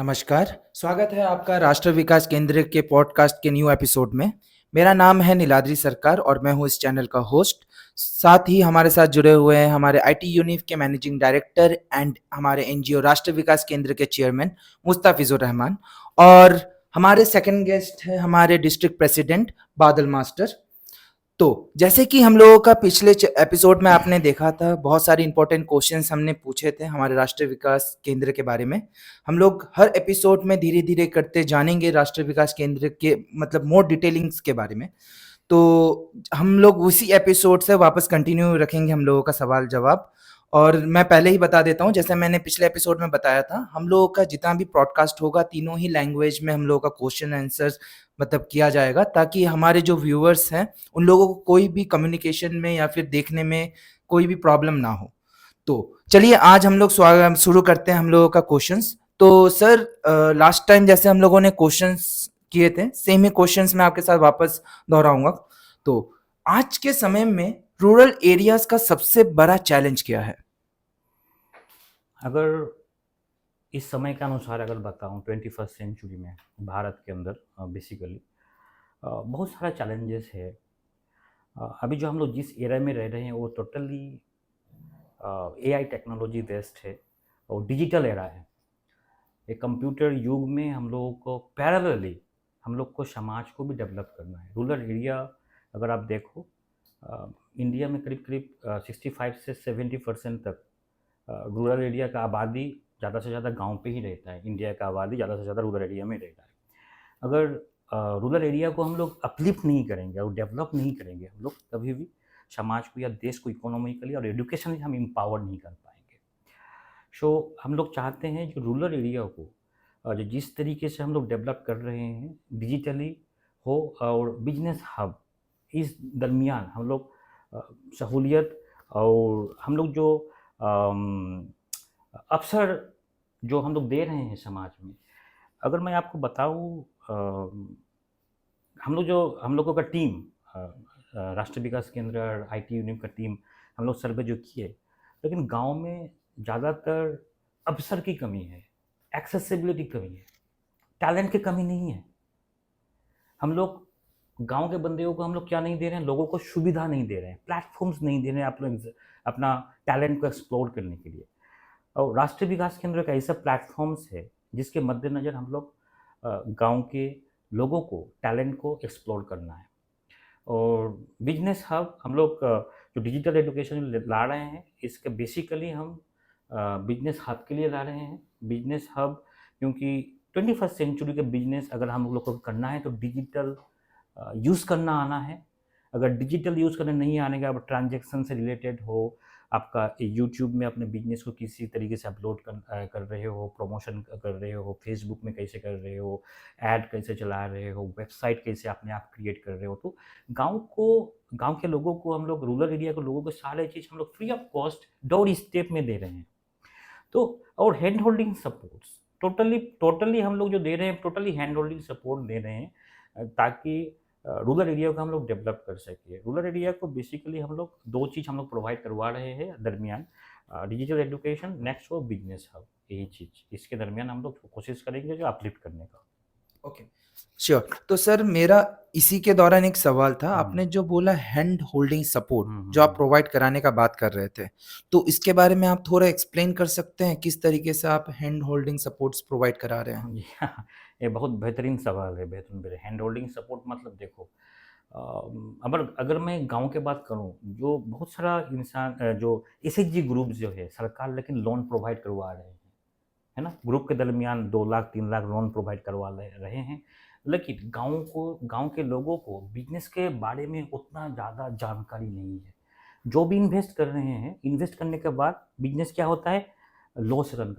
नमस्कार, स्वागत है आपका राष्ट्र विकास केंद्र के पॉडकास्ट के न्यू एपिसोड में। मेरा नाम है नीलाद्री सरकार और मैं हूँ इस चैनल का होस्ट। साथ ही हमारे साथ जुड़े हुए हैं हमारे आईटी यूनिव के मैनेजिंग डायरेक्टर एंड हमारे एनजीओ राष्ट्र विकास केंद्र के चेयरमैन मुस्ताफिजुर रहमान, और हमारे सेकंड गेस्ट है हमारे डिस्ट्रिक्ट प्रेसिडेंट बादल मास्टर। तो जैसे कि हम लोगों का पिछले एपिसोड में आपने देखा था, बहुत सारे इंपॉर्टेंट क्वेश्चंस हमने पूछे थे हमारे राष्ट्रीय विकास केंद्र के बारे में। हम लोग हर एपिसोड में धीरे धीरे करते जानेंगे राष्ट्रीय विकास केंद्र के मतलब मोर डिटेलिंग्स के बारे में। तो हम लोग उसी एपिसोड से वापस कंटिन्यू रखेंगे हम लोगों का सवाल जवाब। और मैं पहले ही बता देता हूँ, जैसे मैंने पिछले एपिसोड में बताया था, हम लोगों का जितना भी पॉडकास्ट होगा तीनों ही लैंग्वेज में हम लोगों का क्वेश्चन आंसर मतलब किया जाएगा, ताकि हमारे जो व्यूअर्स हैं उन लोगों को कोई भी कम्युनिकेशन में या फिर देखने में कोई भी प्रॉब्लम ना हो। तो चलिए आज हम लोग स्वागत शुरू करते हैं हम लोगों का क्वेश्चंस। तो सर, लास्ट टाइम जैसे हम लोगों ने क्वेश्चंस किए थे, सेम ही क्वेश्चंस मैं आपके साथ वापस दोहराऊंगा। तो आज के समय में रूरल एरियाज का सबसे बड़ा चैलेंज क्या है? अगर इस समय के अनुसार अगर बताऊं 21st सेंचुरी में भारत के अंदर बेसिकली बहुत सारा चैलेंजेस है। अभी जो हम लोग जिस एरा में रह रहे हैं वो टोटली एआई टेक्नोलॉजी बेस्ड है और डिजिटल एरा है। एक कंप्यूटर युग में हम लोगों को पैरेलली हम लोग को समाज को भी डेवलप करना है। रूरल एरिया अगर आप देखो, इंडिया में करीब करीब 65 से 70% तक रूरल एरिया का आबादी ज़्यादा से ज़्यादा गांव पे ही रहता है। इंडिया का आबादी ज़्यादा से ज़्यादा रूरल एरिया में रहता है। अगर रूरल एरिया को हम लोग अपलिफ्ट नहीं करेंगे और डेवलप नहीं करेंगे, हम लोग कभी भी समाज को या देश को इकोनॉमिकली और एजुकेशनली हम एम्पावर नहीं कर पाएंगे। सो हम लोग चाहते हैं जो रूरल एरिया को जो जिस तरीके से हम लोग डेवलप कर रहे हैं डिजिटली हो और बिजनेस हब, इस दरमियान हम लोग सहूलियत और हम लोग जो अवसर जो हम लोग दे रहे हैं समाज में। अगर मैं आपको बताऊं, हम लोगों का टीम राष्ट्रीय विकास केंद्र और आईटी यूनिव का टीम, हम लोग सर्वे जो किए, लेकिन गांव में ज़्यादातर अवसर की कमी है, एक्सेसिबिलिटी कमी है, टैलेंट की कमी नहीं है। हम लोग गांव के बंदियों को हम लोग क्या नहीं दे रहे हैं, लोगों को सुविधा नहीं दे रहे हैं, प्लेटफॉर्म्स नहीं दे रहे हैं अपना टैलेंट को एक्सप्लोर करने के लिए। और राष्ट्रीय विकास केंद्र का ऐसा प्लेटफॉर्म्स है जिसके मद्देनज़र हम लोग गांव के लोगों को टैलेंट को एक्सप्लोर करना है। और बिजनेस हब हम लोग जो डिजिटल एजुकेशन ला रहे हैं, इसके बेसिकली हम बिजनेस हब के लिए ला रहे हैं। बिजनेस हब क्योंकि 21st सेंचुरी के बिजनेस अगर हम लोग को करना है तो डिजिटल यूज़ करना आना है। अगर डिजिटल यूज़ करने नहीं आने का, अब ट्रांजैक्शन से रिलेटेड हो, आपका यूट्यूब में अपने बिजनेस को किसी तरीके से अपलोड कर रहे हो, प्रमोशन कर रहे हो, फेसबुक में कैसे कर रहे हो, ऐड कैसे चला रहे हो, वेबसाइट कैसे अपने आप क्रिएट कर रहे हो, तो गांव के लोगों को हम लोग, रूरल एरिया के लोगों को सारे चीज़ हम लोग free of cost door step में दे रहे हैं। तो और हैंड होल्डिंग सपोर्ट्स टोटली हम लोग जो दे रहे हैं, टोटली हैंड होल्डिंग सपोर्ट दे रहे हैं ताकि रूरल एरिया को हम लोग डेवलप कर सके। रूरल एरिया को बेसिकली हम लोग दो चीज़ हम लोग प्रोवाइड करवा रहे हैं दरमियान, डिजिटल एजुकेशन, नेक्स्ट वो बिजनेस हब, यही चीज़ इसके दरमियान हम लोग कोशिश करेंगे जो अपलिफ्ट करने का। Okay, sure. तो सर, मेरा इसी के दौरान एक सवाल था। आपने जो बोला हैंड होल्डिंग सपोर्ट जो आप प्रोवाइड कराने का बात कर रहे थे, तो इसके बारे में आप थोड़ा एक्सप्लेन कर सकते हैं किस तरीके से आप हैंड होल्डिंग सपोर्ट्स प्रोवाइड करा रहे हैं? जी हाँ, ये बहुत बेहतरीन सवाल है, बेहतरीन। हैंड होल्डिंग सपोर्ट मतलब देखो, अगर अगर मैं गांव की बात करूं, जो बहुत सारा इंसान जो एसएचजी ग्रुप जो है सरकार लेकिन लोन प्रोवाइड करवा रहे हैं, है ना, ग्रुप के दरमियान 2 लाख 3 लाख लोन प्रोवाइड करवा रहे हैं, लेकिन गांव के लोगों को बिजनेस के बारे में उतना ज़्यादा जानकारी नहीं है। जो भी इन्वेस्ट कर रहे हैं, इन्वेस्ट करने के बाद बिजनेस क्या होता है, लॉस रन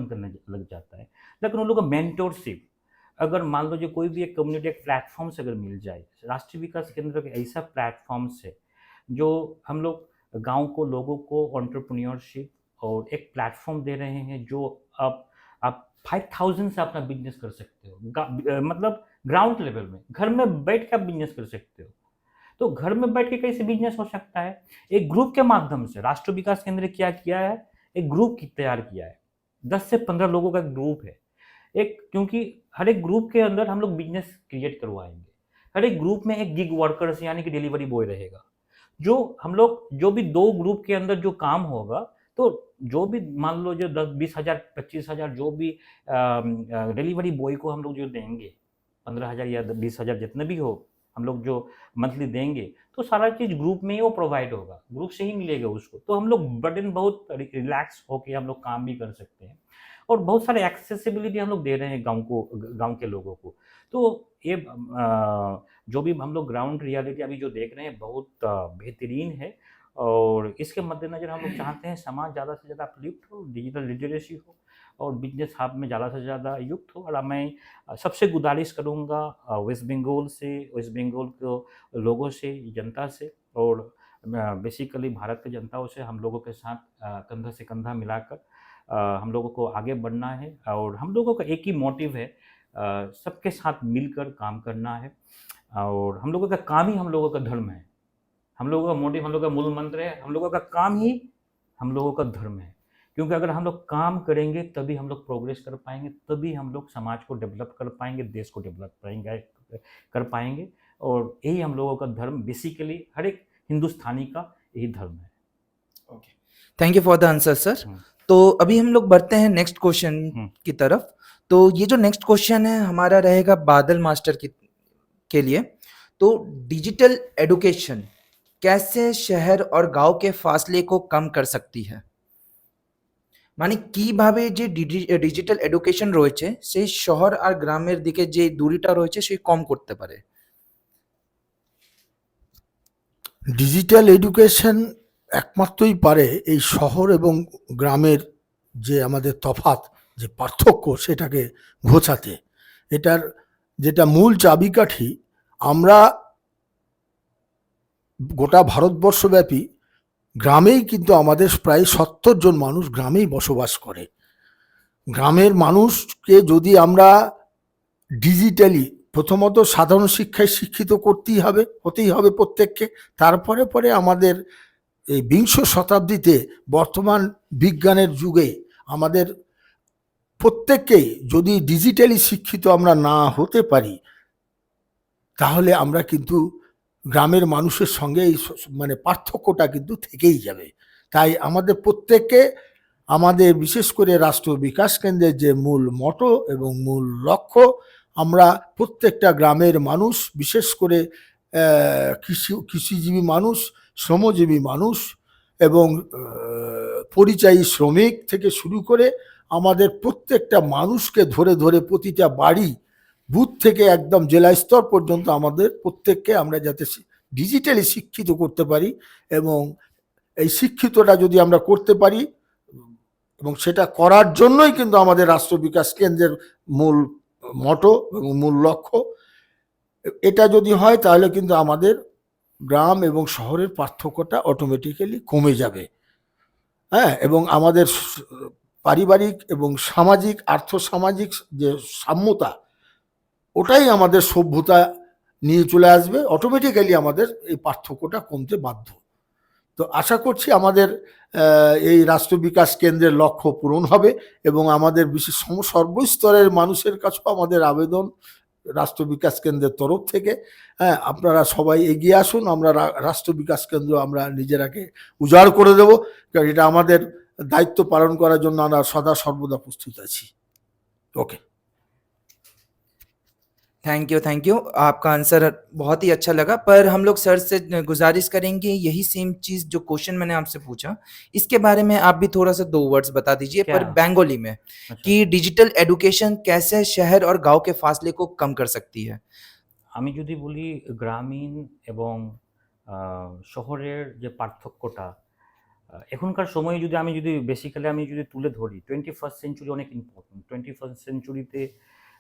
करने लग जाता है। लेकिन उन लोगों को मेंटोरशिप, अगर मान लो जो कोई भी एक कम्युनिटी एक प्लेटफॉर्म से अगर मिल जाए, राष्ट्रीय विकास केंद्र के ऐसा प्लेटफॉर्म से जो हम लोग गांव को, लोगों को एंटरप्रेन्योरशिप और एक प्लेटफॉर्म दे रहे हैं, जो आप 5000 से अपना बिजनेस कर सकते हो, मतलब ग्राउंड लेवल में घर में बैठ के आप बिजनेस कर सकते हो। तो घर में बैठ के कैसे बिजनेस हो सकता है, एक ग्रुप के माध्यम से राष्ट्रीय विकास केंद्र क्या किया है, एक ग्रुप तैयार किया है। 10 से 15 लोगों का एक ग्रुप है एक, क्योंकि हर एक ग्रुप के अंदर हम लोग बिजनेस क्रिएट करवाएंगे। हर एक ग्रुप में एक गिग वर्कर्स यानी कि डिलीवरी बॉय रहेगा, जो हम लोग जो भी 2 ग्रुप के अंदर जो काम होगा, तो जो भी मान लो जो 10-20 हज़ार 25 हज़ार जो भी डिलीवरी बॉय को हम लोग जो देंगे, 15 हज़ार या 20 हज़ार जितने भी हो, हम लोग जो मंथली देंगे, तो सारा चीज़ ग्रुप में ही वो प्रोवाइड होगा, ग्रुप से ही मिलेगा उसको। तो हम लोग बर्डन बहुत रिलैक्स होके हम लोग काम भी कर सकते हैं, और बहुत सारे एक्सेसिबिलिटी हम लोग दे रहे हैं गाँव के लोगों को। तो ये जो भी हम लोग ग्राउंड रियलिटी अभी जो देख रहे हैं बहुत बेहतरीन है, और इसके मद्देनज़र हम लोग चाहते हैं समाज ज़्यादा से ज़्यादा अपलिफ्ट हो, डिजिटल लिटरेसी हो, और बिजनेस हब में ज़्यादा से ज़्यादा युक्त हो। और मैं सबसे गुजारिश करूँगा वेस्ट बंगाल को लोगों से, जनता से, और बेसिकली भारत की जनताओं से, हम लोगों के साथ कंधा से कंधा मिलाकर हम लोगों को आगे बढ़ना है, और हम लोगों का एक ही मोटिव है, सबके साथ मिलकर काम करना है, और हम लोगों का काम ही हम लोगों का धर्म है। हम लोगों का मोटिव, हम लोगों का मूल मंत्र है, हम लोगों का काम ही हम लोगों का धर्म है। क्योंकि अगर हम लोग काम करेंगे तभी हम लोग प्रोग्रेस कर पाएंगे, तभी हम लोग समाज को डेवलप कर पाएंगे, देश को डेवलप कर पाएंगे। और यही हम लोगों का धर्म, बेसिकली हर एक हिंदुस्तानी का यही धर्म है। Okay, thank you for the answer sir. तो अभी हम लोग बढ़ते हैं नेक्स्ट क्वेश्चन की तरफ। तो ये जो नेक्स्ट क्वेश्चन है हमारा रहेगा बादल मास्टर के लिए। तो डिजिटल एडुकेशन कैसे शहर और गांव के फासले को कम कर सकती है? মানে কিভাবে যে ডিজিটাল এডুকেশন রয়েছে সেই শহর আর গ্রামের দিকে যে দূরিটা রয়েছে সেই কম করতে পারে? ডিজিটাল এডুকেশন একমাত্রই পারে এই শহর এবং গ্রামের যে আমাদের তফাৎ, যে পার্থক্য, সেটাকে ঘোচাতে। এটার যেটা মূল চাবিকাঠি, আমরা গোটা ভারতবর্ষব্যাপী গ্রামেই কিন্তু আমাদের প্রায় 70 জন মানুষ গ্রামেই বসবাস করে। গ্রামের মানুষকে যদি আমরা ডিজিটালি প্রথমত সাধারণ শিক্ষায় শিক্ষিত হতেই হবে প্রত্যেককে। তারপরে পরে আমাদের এই বিংশ শতাব্দীতে বর্তমান বিজ্ঞানের যুগে আমাদের প্রত্যেককেই যদি ডিজিটালি শিক্ষিত আমরা না হতে পারি, তাহলে আমরা কিন্তু গ্রামের মানুষের সঙ্গে এই মানে পার্থক্যটা কিন্তু থেকেই যাবে। তাই আমাদের প্রত্যেককে, আমাদের বিশেষ করে রাষ্ট্র বিকাশ কেন্দ্রের যে মূল মটো এবং মূল লক্ষ্য, আমরা প্রত্যেকটা গ্রামের মানুষ, বিশেষ করে কৃষিজীবী মানুষ, শ্রমজীবী মানুষ এবং পরিযায়ী শ্রমিক থেকে শুরু করে আমাদের প্রত্যেকটা মানুষকে ধরে ধরে প্রতিটা বাড়ি, বুথ থেকে একদম জেলা স্তর পর্যন্ত আমাদের প্রত্যেককে আমরা যাতে ডিজিটালি শিক্ষিত করতে পারি, এবং এই শিক্ষিতটা যদি আমরা করতে পারি, এবং সেটা করার জন্যই কিন্তু আমাদের রাষ্ট্র বিকাশ কেন্দ্রের মূল মটো এবং মূল লক্ষ্য। এটা যদি হয় তাহলে কিন্তু আমাদের গ্রাম এবং শহরের পার্থক্যটা অটোমেটিক্যালি কমে যাবে। হ্যাঁ, এবং আমাদের পারিবারিক এবং সামাজিক, আর্থসামাজিক যে সাম্যতা, ওটাই আমাদের সভ্যতা নিয়ে চলে আসবে। অটোমেটিক্যালি আমাদের এই পার্থক্যটা কমতে বাধ্য। তো আশা করছি আমাদের এই রাষ্ট্র বিকাশ কেন্দ্রের লক্ষ্য পূরণ হবে, এবং আমাদের বিশেষ সর্বস্তরের মানুষের কাছেও আমাদের আবেদন রাষ্ট্র বিকাশ কেন্দ্রের তরফ থেকে, হ্যাঁ, আপনারা সবাই এগিয়ে আসুন। আমরা রাষ্ট্র বিকাশ কেন্দ্র আমরা নিজেরাকে উজাড় করে দেব, কারণ এটা আমাদের দায়িত্ব পালন করার জন্য আমরা সদা সর্বদা প্রস্তুত আছি। ওকে, थैंक यू। आपका आंसर बहुत ही अच्छा लगा, पर हम लोग सर से गुजारिश करेंगे यही सेम चीज़ जो क्वेश्चन मैंने आपसे पूछा, इसके बारे में आप भी थोड़ा-सा 2 वर्ड्स बता दीजिए, पर क्या? बेंगोली में, अच्छा। कि डिजिटल एडुकेशन कैसे शहर और गाँव के फासले को कम कर सकती है? আমি যদি বলি গ্রামীণ এবং শহরের যে পার্থক্যটা, এখনকার সময়ে যদি আমি যদি তুলে ধরি, 21st সেঞ্চুরি অনেক ইম্পর্টেন্ট। 21st সেঞ্চুরিতে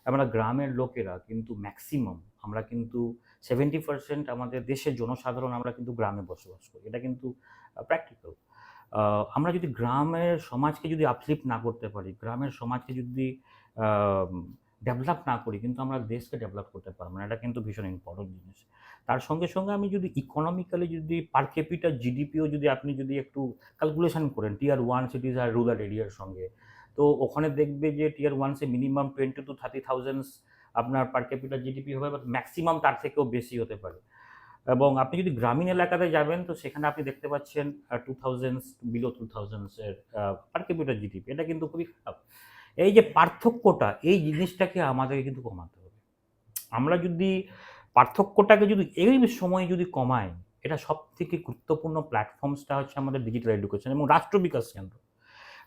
আমরা গ্রামের লোকেরা কিন্তু ম্যাক্সিমাম, আমরা কিন্তু 70% আমাদের দেশের জনসাধারণ আমরা কিন্তু গ্রামে বসবাস করি। এটা কিন্তু প্র্যাকটিক্যাল। আমরা যদি গ্রামের সমাজকে যদি আপলিফ্ট না করতে পারি, গ্রামের সমাজকে যদি ডেভেলপ না করি, কিন্তু আমরা দেশকে ডেভেলপ করতে পারবো না। এটা কিন্তু ভীষণ ইম্পর্টেন্ট জিনিস। তার সঙ্গে সঙ্গে আমি যদি ইকোনমিক্যালি যদি পার ক্যাপিটা জিডিপিও যদি আপনি যদি একটু ক্যালকুলেশন করেন টিয়ার 1 সিটিজ আর রুরাল এরিয়ার সঙ্গে, তো ওখানে দেখবে যে টিয়ার ওয়ানসে মিনিমাম 20 to 30,000 আপনার পার ক্যাপিটাল জিডিপি হবে, বাট ম্যাক্সিমাম তার থেকেও বেশি হতে পারে। এবং আপনি যদি গ্রামীণ এলাকাতে যাবেন তো সেখানে আপনি দেখতে পাচ্ছেন 2000 বিলো 2000 এর পার ক্যাপিটাল জিডিপি। এটা কিন্তু খুবই খারাপ। এই যে পার্থক্যটা, এই জিনিসটাকে আমাদেরকে কিন্তু কমাতে হবে। আমরা যদি পার্থক্যটাকে যদি এই সময়ে যদি কমাই, এটা সব থেকে গুরুত্বপূর্ণ প্ল্যাটফর্মসটা হচ্ছে আমাদের ডিজিটাল এডুকেশন এবং রাষ্ট্র বিকাশ কেন্দ্র।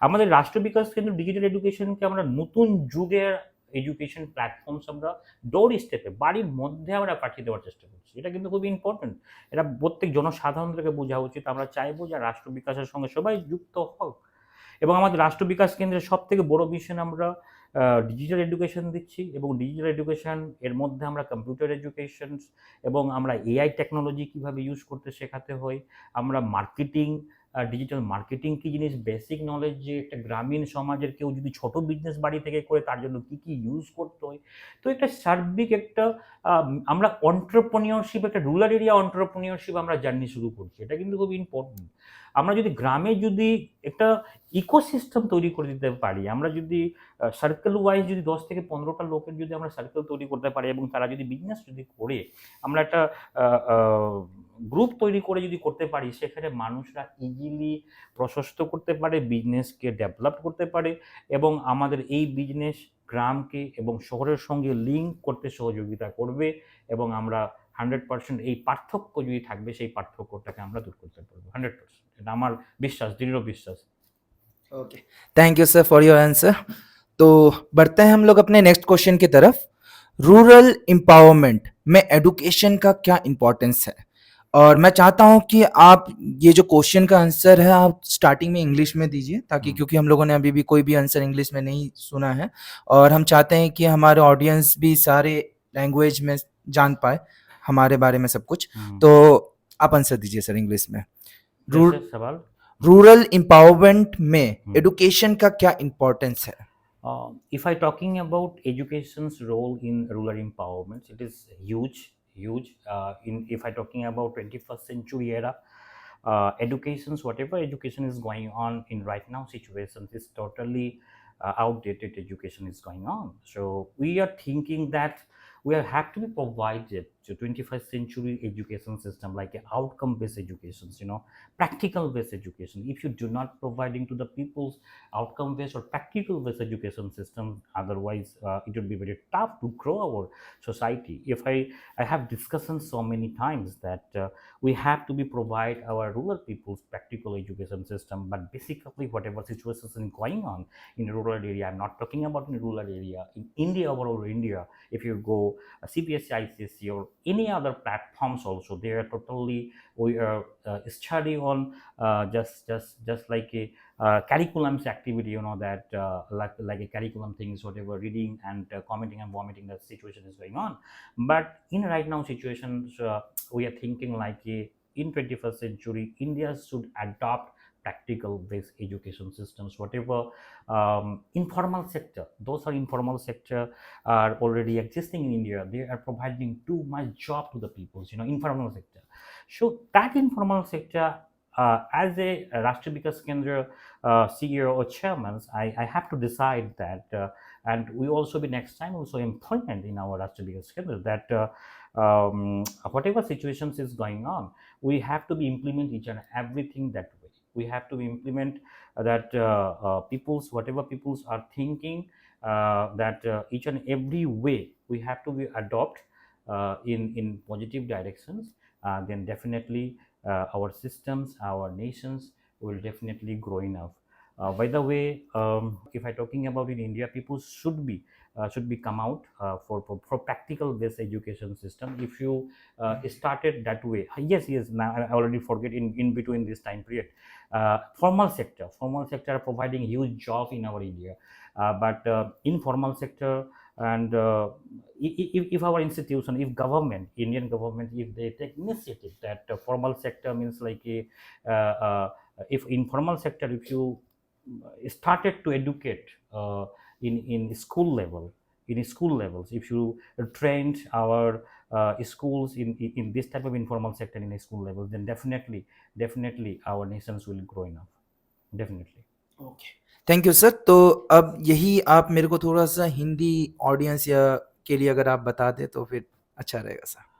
আমাদের রাষ্ট্র বিকাশ কেন্দ্র ডিজিটাল এডুকেশনকে আমরা নতুন যুগের এডুকেশন প্ল্যাটফর্মস আমরা ডোর স্টেপে বাড়ির মধ্যে আমরা পাঠিয়ে দেওয়ার চেষ্টা করছি। এটা কিন্তু খুবই ইম্পর্টেন্ট। এটা প্রত্যেক জনসাধারণকে বোঝা উচিত। আমরা চাইবো যে রাষ্ট্র বিকাশের সঙ্গে সবাই যুক্ত হোক এবং আমাদের রাষ্ট্র বিকাশ কেন্দ্রের সব থেকে বড় মিশন আমরা ডিজিটাল এডুকেশন দিচ্ছি এবং ডিজিটাল এডুকেশন এর মধ্যে আমরা কম্পিউটার এডুকেশন এবং আমরা এআই টেকনোলজি কীভাবে ইউজ করতে শেখাতে হয়, আমরা মার্কেটিং, ডিজিটাল মার্কেটিং কী জিনিস, বেসিক নলেজ যে একটা গ্রামীণ সমাজের কেউ যদি ছোট বিজনেস বাড়ি থেকে করে তার জন্য কী কী ইউজ করতে হয়। তো একটা সার্বিক একটা আমরা অন্টারপ্রেনিয়রশিপ, একটা রুরাল এরিয়া অন্টারপ্রেনিয়রশিপ আমরা জার্নি শুরু করছি। এটা কিন্তু খুব ইম্পর্টেন্ট। আমরা যদি গ্রামে যদি একটা ইকোসিস্টেম তৈরি করে দিতে পারি, আমরা যদি সার্কেল ওয়াইজ যদি 10 থেকে 15টা লোকের যদি আমরা সার্কেল তৈরি করতে পারি এবং তারা যদি বিজনেস যদি করে আমরা একটা গ্রুপ তৈরি করে যদি করতে পারি, সেখানে মানুষরা ইজিলি প্রশস্ত করতে পারে, বিজনেসকে ডেভেলপ করতে পারে এবং আমাদের এই বিজনেস গ্রামকে এবং শহরের সঙ্গে লিঙ্ক করতে সহযোগিতা করবে এবং আমরা 100% এই পার্থক্য যদি থাকবে সেই পার্থক্যটাকে আমরা দূর করতে পারবো 100%। এটা আমার বিশ্বাস, দৃঢ় বিশ্বাস। Okay, thank you sir for your answer. तो बढ़ते हैं हम लोग अपने नेक्स्ट क्वेश्चन की तरफ। रूरल एम्पावरमेंट में एडुकेशन का क्या इम्पोर्टेंस है? और मैं चाहता हूं कि आप ये जो क्वेश्चन का आंसर है आप स्टार्टिंग में इंग्लिश में दीजिए, ताकि क्योंकि हम लोगों ने अभी भी कोई भी आंसर इंग्लिश में नहीं सुना है और हम चाहते हैं कि हमारे ऑडियंस भी सारे लैंग्वेज में जान पाए हमारे बारे में सब कुछ। तो आप आंसर दीजिए सर इंग्लिश में। जैसे सवाल रूरल एम्पावरमेंट में एडुकेशन का क्या इम्पोर्टेंस है? If I talking about education's role in rural empowerment, it is huge. If I talking about 21st century era, whatever education is going on in right now situations is totally outdated education is going on. So we are thinking that we have to be provided to 21st century education system like outcome based education, practical based education. If you do not providing to the people's outcome based or practical based education system, otherwise it would be very tough to grow our society. If I have discussed so many times that we have to be provide our rural people's practical education system, but basically whatever situation is going on in rural area, I'm not talking about in rural area, in India, overall India, if you go CBSE, ICSE or any other platforms also, they are totally, we are study on just like a curriculums activity, that like a curriculum things, whatever reading and commenting and vomiting, that situation is going on. But in right now situations, we are thinking like in 21st century India should adopt practical based education systems, whatever informal sector, those are informal sector are already existing in India, they are providing too much job to the people, informal sector. So that informal sector, as a Rashtra Vikas Kendra CEO or chairman, I have to decide that and we also be next time also employment in our Rashtra Vikas Kendra that whatever situations is going on, we have to be implement each and everything that way. We have to implement that people's, whatever people's are thinking, that each and every way we have to be adopt in positive directions. Then definitely our systems, our nations will definitely grow enough. By the way, if I talking about in India, people should be come out for practical based education system. If you started that way, yes, now I already forget in between this time period, formal sector are providing huge job in our India, but informal sector and if our institution, if government, Indian government, if they take initiative that formal sector means like if informal sector, if you started to educate in school level, if you trained our schools in this type of informal sector in a school level, then definitely our nations will grow enough, definitely. Okay, thank you sir. तो अब यही आप मेरे को थोड़ा-सा Hindi audience या के लिए अगर आप बता दें तो फिर अच्छा रहेगा सर।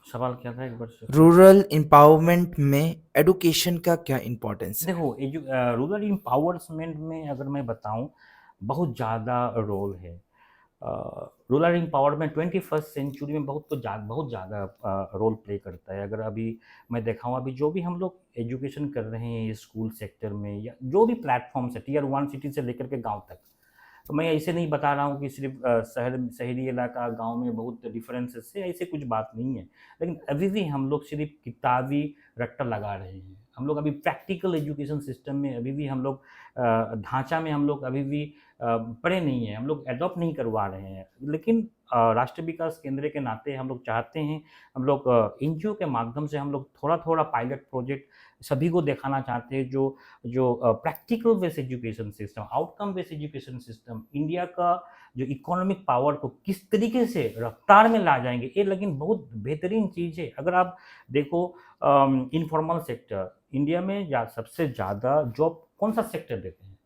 सवाल क्या था एक बार से? रूरल एम्पावरमेंट में एजुकेशन का क्या इम्पोर्टेंस है? देखो रूरल एम्पावरमेंट में अगर मैं बताऊं, बहुत ज़्यादा रोल है। रूरल एम्पावरमेंट 21st सेंचुरी में बहुत ज़्यादा रोल प्ले करता है। अगर अभी मैं देखा हूँ, अभी जो भी हम लोग एजुकेशन कर रहे हैं स्कूल सेक्टर में या जो भी प्लेटफॉर्म्स है टियर 1 सिटी से लेकर के गांव तक, तो मैं ऐसे नहीं बता रहा हूँ कि सिर्फ शहरी इलाका गांव में बहुत डिफरेंसेस है, ऐसे कुछ बात नहीं है। लेकिन अभी भी हम लोग सिर्फ किताबी रट्टा लगा रहे हैं। हम लोग अभी प्रैक्टिकल एजुकेशन सिस्टम में अभी भी हम लोग ढांचा में हम लोग अभी भी पढ़े नहीं हैं, हम लोग एडॉप्ट नहीं करवा रहे हैं। लेकिन राष्ट्रीय विकास केंद्र के नाते हम लोग चाहते हैं, हम लोग एनजीओ के माध्यम से हम लोग थोड़ा थोड़ा पायलट प्रोजेक्ट सभी को दिखाना चाहते हैं, जो जो practical based education system, outcome based education system India का जो इकोनॉमिक पावर को किस तरीके से रफ्तार में ला जाएंगे, ये लेकिन बहुत बेहतरीन चीज़ है। अगर आप देखो इनफॉर्मल सेक्टर इंडिया में सबसे ज़्यादा जॉब कौन सा सेक्टर देते हैं,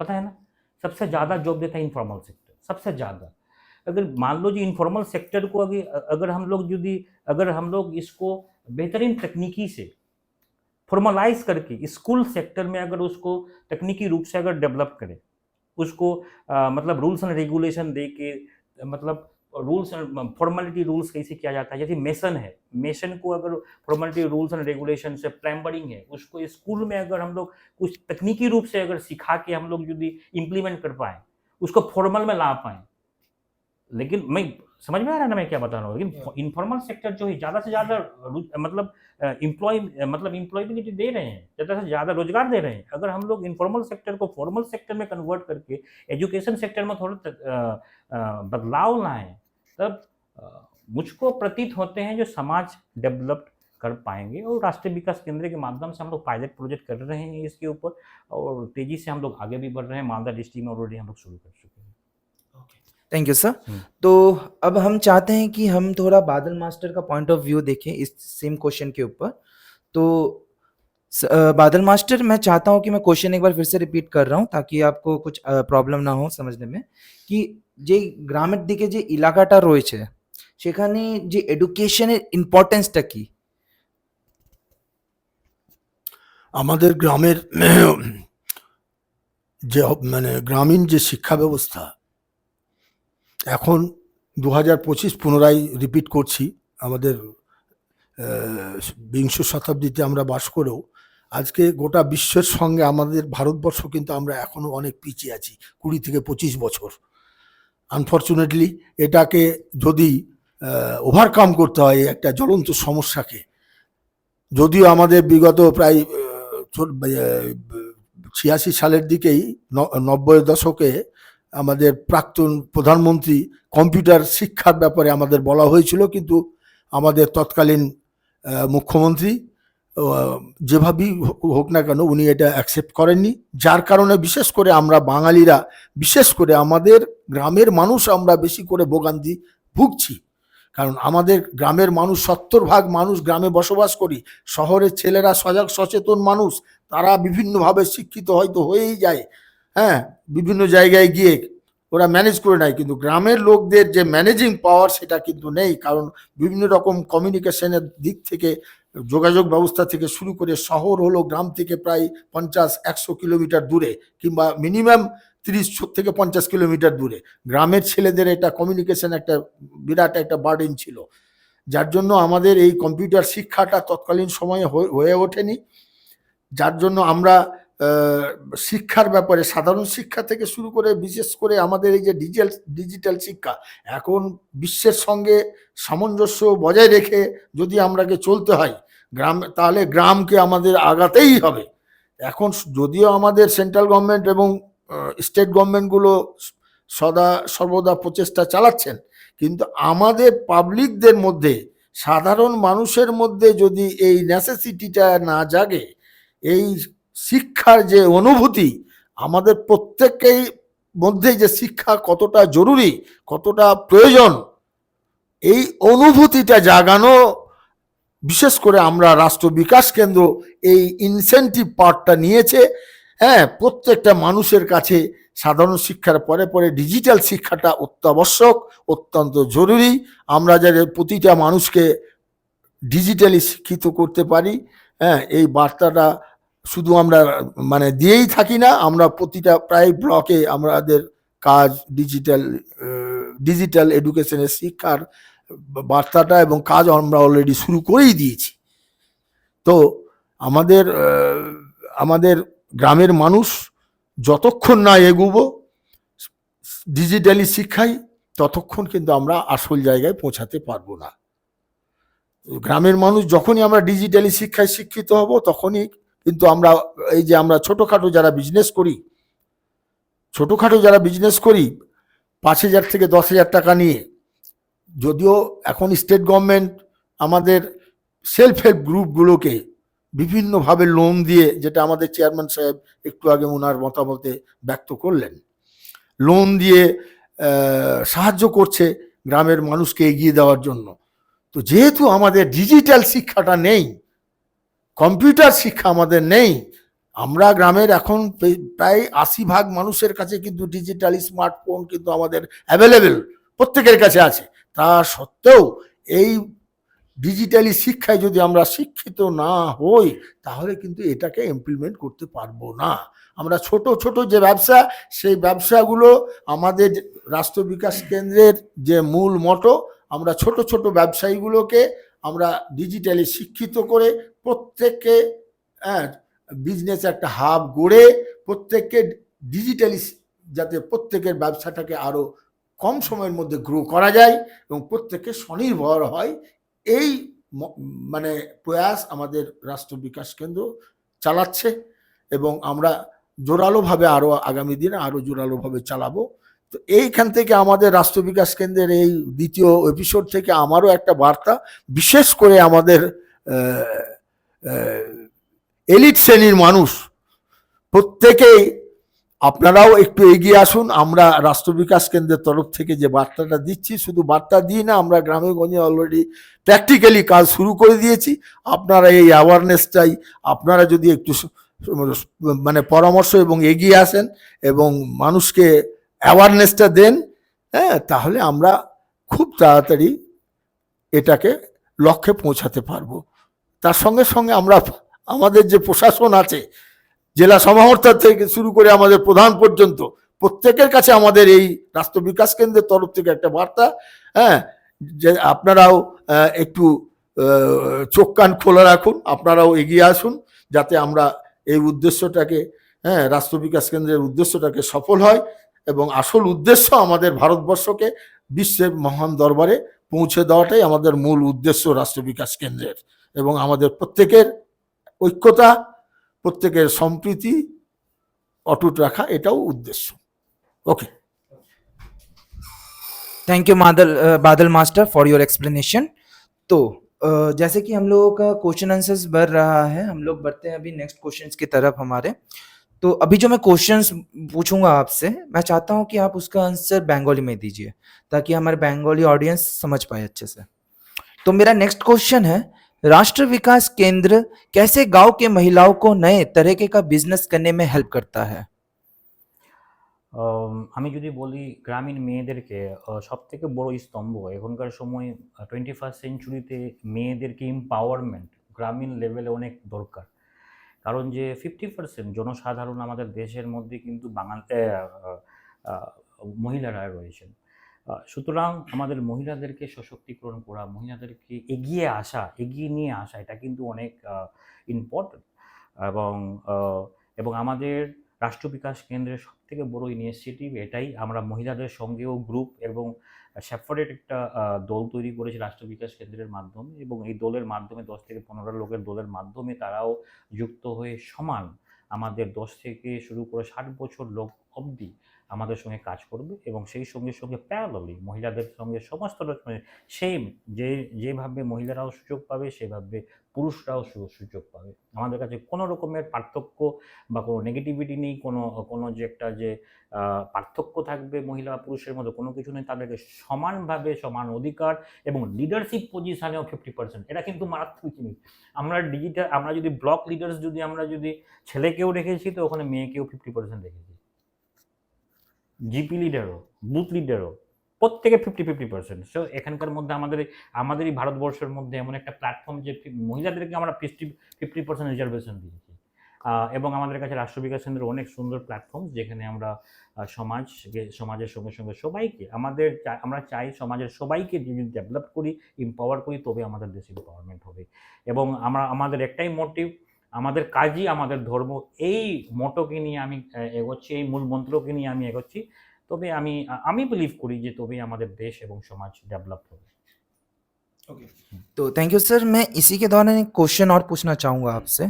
पता है ना? सबसे ज़्यादा जॉब देता है इनफॉर्मल सेक्टर, सबसे ज़्यादा। अगर मान लो जी इनफॉर्मल सेक्टर को अगर हम लोग इसको बेहतरीन तकनीकी से फॉर्मलाइज करके स्कूल सेक्टर में अगर उसको तकनीकी रूप से अगर डेवलप करें, उसको मतलब रूल्स एंड रेगुलेशन दे के, मतलब रूल्स एंड फॉर्मेलिटी रूल्स कैसे किया जाता है, जैसे मेसन है, मेसन को अगर फॉर्मेलिटी रूल्स एंड रेगुलेशन से प्लम्बरिंग है, उसको स्कूल में अगर हम लोग कुछ तकनीकी रूप से अगर सिखा के हम लोग यदि इम्प्लीमेंट कर पाए, उसको फॉर्मल में ला पाए। लेकिन मैं समझ में आ रहा है ना मैं क्या बता रहा हूँ? लेकिन इनफॉर्मल सेक्टर जो है ज़्यादा से ज़्यादा मतलब एम्प्लॉयबिलिटी दे रहे हैं, ज़्यादा से ज़्यादा रोजगार दे रहे हैं। अगर हम लोग इनफॉर्मल सेक्टर को फॉर्मल सेक्टर में कन्वर्ट करके एजुकेशन सेक्टर में थोड़ा बदलाव लाएं, तब मुझको प्रतीत होते हैं जो समाज डेवलप कर पाएंगे। और राष्ट्रीय विकास केंद्र के माध्यम से हम लोग पायलट प्रोजेक्ट कर रहे हैं इसके ऊपर, और तेजी से हम लोग आगे भी बढ़ रहे हैं। मालदा डिस्ट्रिक्ट में ऑलरेडी हम लोग शुरू कर चुके हैं। Thank you sir. तो अब हम चाहते हैं कि हम थोड़ा बादल मास्टर का पॉइंट ऑफ व्यू देखें इस सेम क्वेश्चन के ऊपर। तो बादल मास्टर, मैं चाहता हूँ कि मैं क्वेश्चन एक बार फिर से रिपीट कर रहा हूँ ताकि आपको कुछ प्रॉब्लम ना हो समझने में, कि যে গ্রামের দিকে যে এলাকাটা রয়েছে সেখানে যে এডুকেশনের ইম্পর্টেন্সটা কি? আমাদের গ্রামের যে মানে গ্রামীণ যে শিক্ষা ব্যবস্থা এখন 2025 পুনরায় রিপিট করছি। আমাদের বিংশ শতাব্দীতে আমরা বাস করেও আজকে গোটা বিশ্বের সঙ্গে আমাদের ভারতবর্ষ কিন্তু আমরা এখনো অনেক পিছিয়ে আছি, 20 থেকে 25 বছর। আনফর্চুনেটলি এটাকে যদি ওভারকাম করতে হয় একটা জ্বলন্ত সমস্যাকে, যদিও আমাদের বিগত প্রায় 86 সালের দিকেই 90-এর দশকে আমাদের প্রাক্তন প্রধানমন্ত্রী কম্পিউটার শিক্ষার ব্যাপারে আমাদের বলা হয়েছিল, কিন্তু আমাদের তৎকালীন মুখ্যমন্ত্রী যেভাবেই হোক না কেন উনি এটা অ্যাকসেপ্ট করেননি, যার কারণে বিশেষ করে আমরা বাঙালিরা, বিশেষ করে আমাদের গ্রামের মানুষ আমরা বেশি করে ভোগান্তি ভুগছি। কারণ আমাদের গ্রামের মানুষ 70% মানুষ গ্রামে বসবাস করি, শহরের ছেলেরা সজাগ সচেতন মানুষ, তারা বিভিন্নভাবে শিক্ষিত হয়তো হয়েই যায়, হ্যাঁ, বিভিন্ন জায়গায় গিয়ে ওরা ম্যানেজ করে নেয়, কিন্তু গ্রামের লোকদের যে ম্যানেজিং পাওয়ার সেটা কিন্তু নেই। কারণ বিভিন্ন রকম কমিউনিকেশনের দিক থেকে, যোগাযোগ ব্যবস্থা থেকে শুরু করে, শহর হলো গ্রাম থেকে প্রায় 50-100 কিলোমিটার দূরে, কিংবা মিনিমাম 30 থেকে 50 কিলোমিটার দূরে। গ্রামের ছেলেদের এটা কমিউনিকেশন একটা বিরাট একটা বার্ডেন ছিল, যার জন্য আমাদের এই কম্পিউটার শিক্ষাটা তৎকালীন সময়ে হয়ে ওঠেনি। যার জন্য আমরা শিক্ষার ব্যাপারে সাধারণ শিক্ষা থেকে শুরু করে বিশেষ করে আমাদের এই যে ডিজিটাল শিক্ষা, এখন বিশ্বের সঙ্গে সামঞ্জস্য বজায় রেখে যদি আমরাকে চলতে হয় তাহলে গ্রামকে আমাদের আগাতেই হবে। এখন যদিও আমাদের সেন্ট্রাল গভর্নমেন্ট এবং স্টেট গভর্নমেন্টগুলো সর্বদা প্রচেষ্টা চালাচ্ছেন, কিন্তু আমাদের পাবলিকদের মধ্যে, সাধারণ মানুষের মধ্যে যদি এই নেসেসিটিটা না জাগে, এই শিক্ষার যে অনুভূতি আমাদের প্রত্যেকেই মধ্যে, যে শিক্ষা কতটা জরুরি, কতটা প্রয়োজন, এই অনুভূতিটা জাগানো বিশেষ করে আমরা রাষ্ট্র বিকাশ কেন্দ্র এই ইনসেনটিভ পার্টটা নিয়েছে। হ্যাঁ, প্রত্যেকটা মানুষের কাছে সাধারণ শিক্ষার পরে পরে ডিজিটাল শিক্ষাটা অত্যাবশ্যক, অত্যন্ত জরুরি। আমরা যাতে প্রতিটা মানুষকে ডিজিটালি শিক্ষিত করতে পারি, হ্যাঁ, এই বার্তাটা শুধু আমরা মানে দিয়েই থাকি না, আমরা প্রতিটা প্রায় ব্লকে আমাদের কাজ ডিজিটাল এডুকেশনের শিক্ষার বার্তাটা এবং কাজ আমরা অলরেডি শুরু করেই দিয়েছি। তো আমাদের আমাদের গ্রামের মানুষ যতক্ষণ না এগুবো ডিজিটালি শিক্ষায়, ততক্ষণ কিন্তু আমরা আসল জায়গায় পৌঁছাতে পারবো না। গ্রামের মানুষ যখনই আমরা ডিজিটালি শিক্ষায় শিক্ষিত হব, তখনই কিন্তু আমরা এই যে আমরা ছোটোখাটো যারা বিজনেস করি 5,000 থেকে 10,000 টাকা নিয়ে, যদিও এখন স্টেট গভর্নমেন্ট আমাদের সেলফ হেল্প গ্রুপগুলোকে বিভিন্নভাবে লোন দিয়ে, যেটা আমাদের চেয়ারম্যান সাহেব একটু আগে ওনার মতামতে ব্যক্ত করলেন, লোন দিয়ে সাহায্য করছে গ্রামের মানুষকে এগিয়ে দেওয়ার জন্য। তো যেহেতু আমাদের ডিজিটাল শিক্ষাটা নেই, কম্পিউটার শিক্ষা আমাদের নেই, আমরা গ্রামের এখন প্রায় 80% মানুষের কাছে কিন্তু ডিজিটাল স্মার্টফোন কিন্তু আমাদের অ্যাভেলেবেল, প্রত্যেকের কাছে আছে। তা সত্ত্বেও এই ডিজিটালি শিক্ষায় যদি আমরা শিক্ষিত না হই, তাহলে কিন্তু এটাকে ইমপ্লিমেন্ট করতে পারবো না। আমরা ছোট ছোট যে ব্যবসা, সেই ব্যবসাগুলো আমাদের রাষ্ট্র বিকাশ কেন্দ্রের যে মূল মটো, আমরা ছোট ছোট ব্যবসায়ীগুলোকে আমরা ডিজিটালি শিক্ষিত করে প্রত্যেককে বিজনেস একটা হাব গড়ে প্রত্যেককে ডিজিটালি, যাতে প্রত্যেকের ব্যবসাটাকে আরো কম সময়ের মধ্যে গ্রো করা যায় এবং প্রত্যেকে স্বনির্ভর হয়, এই মানে প্রয়াস আমাদের রাষ্ট্র বিকাশ কেন্দ্র চালাচ্ছে এবং আমরা জোরালোভাবে আরো আগামী দিনে আরো জোরালোভাবে চালাবো। তো এইখান থেকে আমাদের রাষ্ট্র বিকাশ কেন্দ্রের এই দ্বিতীয় এপিসোড থেকে আমারও একটা বার্তা, বিশেষ করে আমাদের এলিট শ্রেণীর মানুষ প্রত্যেকেই আপনারাও একটু এগিয়ে আসুন। আমরা রাষ্ট্র বিকাশ কেন্দ্রের তরফ থেকে যে বার্তাটা দিচ্ছি, শুধু বার্তা দিই না, আমরা গ্রামে গঞ্জে অলরেডি প্র্যাকটিক্যালি কাজ শুরু করে দিয়েছি। আপনারা এই অ্যাওয়ারনেসটাই, আপনারা যদি একটু মানে পরামর্শ এবং এগিয়ে আসেন এবং মানুষকে অ্যাওয়ারনেসটা দেন, হ্যাঁ, তাহলে আমরা খুব তাড়াতাড়ি এটাকে লক্ষ্যে পৌঁছাতে পারবো। তার সঙ্গে সঙ্গে আমরা আমাদের যে প্রশাসন আছে, জেলা সমাহর্তা থেকে শুরু করে আমাদের প্রধান পর্যন্ত, প্রত্যেকের কাছে আমাদের এই রাষ্ট্র বিকাশ কেন্দ্রের তরফ থেকে একটা বার্তা, হ্যাঁ, যে আপনারাও একটু চোখ কান খোলা রাখুন, আপনারাও এগিয়ে আসুন, যাতে আমরা এই উদ্দেশ্যটাকে, হ্যাঁ, রাষ্ট্র বিকাশ কেন্দ্রের উদ্দেশ্যটাকে সফল হয় এবং আসল উদ্দেশ্য আমাদের ভারতবর্ষকে বিশ্বের মহান দরবারে পৌঁছে দেওয়াটাই আমাদের মূল উদ্দেশ্য রাষ্ট্র বিকাশ কেন্দ্রের, এবং আমাদের প্রত্যেকের ঐক্যতা, প্রত্যেকের সম্প্রীতি অটুট রাখা, এটাও উদ্দেশ্য। ওকে, थैंक यू बादल मास्टर फॉर योर एक्सप्लेनेशन। तो जैसे कि हम लोगों का क्वेश्चन आंसर्स बढ़ रहा है, हम लोग बढ़ते हैं अभी नेक्स्ट क्वेश्चंस की तरफ हमारे। तो अभी जो मैं क्वेश्चंस पूछूंगा आपसे, मैं चाहता हूं कि आप उसका आंसर बंगाली में दीजिए, ताकि हमारे बंगाली ऑडियंस समझ पाए अच्छे से। तो मेरा नेक्स्ट क्वेश्चन है, राष्ट्र विकास केंद्र कैसे गांव के महिलाओं को नए तरीके का बिजनेस करने में हेल्प करता है? আমি যদি বলি গ্রামীণ মেয়েদেরকে সব থেকে বড় স্তম্ভ এখনকার সময় 21st সেঞ্চুরিতে মেয়েদেরকে এম্পাওয়ারমেন্ট গ্রামীণ লেভেলে অনেক দরকার। কারণ যে 50% জনসাধারণ আমাদের দেশের মধ্যে কিন্তু মহিলারা রয়েছেন। সুতরাং আমাদের মহিলাদেরকে সশক্তিকরণ করা, মহিলাদেরকে এগিয়ে নিয়ে আসা, এটা কিন্তু অনেক ইম্পর্টেন্ট। এবং আমাদের রাষ্ট্র বিকাশ কেন্দ্রের সবথেকে বড় ইনিশিয়েটিভ এটাই। আমরা মহিলাদের সঙ্গেও গ্রুপ এবং সেপারেট একটা দল তৈরি করেছি রাষ্ট্র বিকাশ কেন্দ্রের মাধ্যমে, এবং এই দলের মাধ্যমে 10 থেকে 15 লোকের দলের মাধ্যমে তারাও যুক্ত হয়ে সমান আমাদের 10 থেকে শুরু করে 60 বছর লোক অবধি আমাদের সঙ্গে কাজ করবে এবং সেই সঙ্গে সঙ্গে প্যারালালি মহিলাদের সঙ্গে সমস্ত সেম যেভাবে মহিলারাও সুযোগ পাবে সেভাবে পুরুষরাও সুযোগ পাবে। আমাদের কাছে কোনো রকমের পার্থক্য বা কোনো নেগেটিভিটি নেই, কোনো কোনো যে একটা যে পার্থক্য থাকবে মহিলা পুরুষের মধ্যে কোনো কিছু নেই। তাদেরকে সমানভাবে সমান অধিকার এবং লিডারশিপ পজিশনেও 50%, এটা কিন্তু মারাত্মক জিনিস। আমরা যদি ব্লক লিডার্স আমরা যদি ছেলেকেও রেখেছি তো ওখানে মেয়েকেও 50% রেখেছি। জিপি লিডারও, বুথ লিডারও প্রত্যেকে 50-50%। সো এখানকার মধ্যে আমাদেরই ভারতবর্ষের মধ্যে এমন একটা প্ল্যাটফর্ম যে মহিলাদেরকে আমরা 50% রিজার্ভেশন দিয়েছি। এবং আমাদের কাছে রাষ্ট্র বিকাশ কেন্দ্রের অনেক সুন্দর প্ল্যাটফর্ম, যেখানে আমরা সমাজের সঙ্গে সঙ্গে সবাইকে আমরা চাই সমাজের সবাইকে যদি ডেভেলপ করি, এম্পাওয়ার করি, তবে আমাদের দেশ এম্পাওয়ারমেন্ট হবে। এবং আমাদের একটাই মোটিভ, আমাদের কাজই আমাদের ধর্ম, এই মোটোকে নিয়ে আমি এগোচ্ছি, এই মূল মন্ত্রকে নিয়ে আমি এগোচ্ছি। তবে আমি বিলিভ করি যে তবেই আমাদের দেশ এবং সমাজ ডেভেলপ হবে। तो थैंक यू सर। मैं इसी के दौरान एक क्वेश्चन और पूछना चाहूँगा आपसे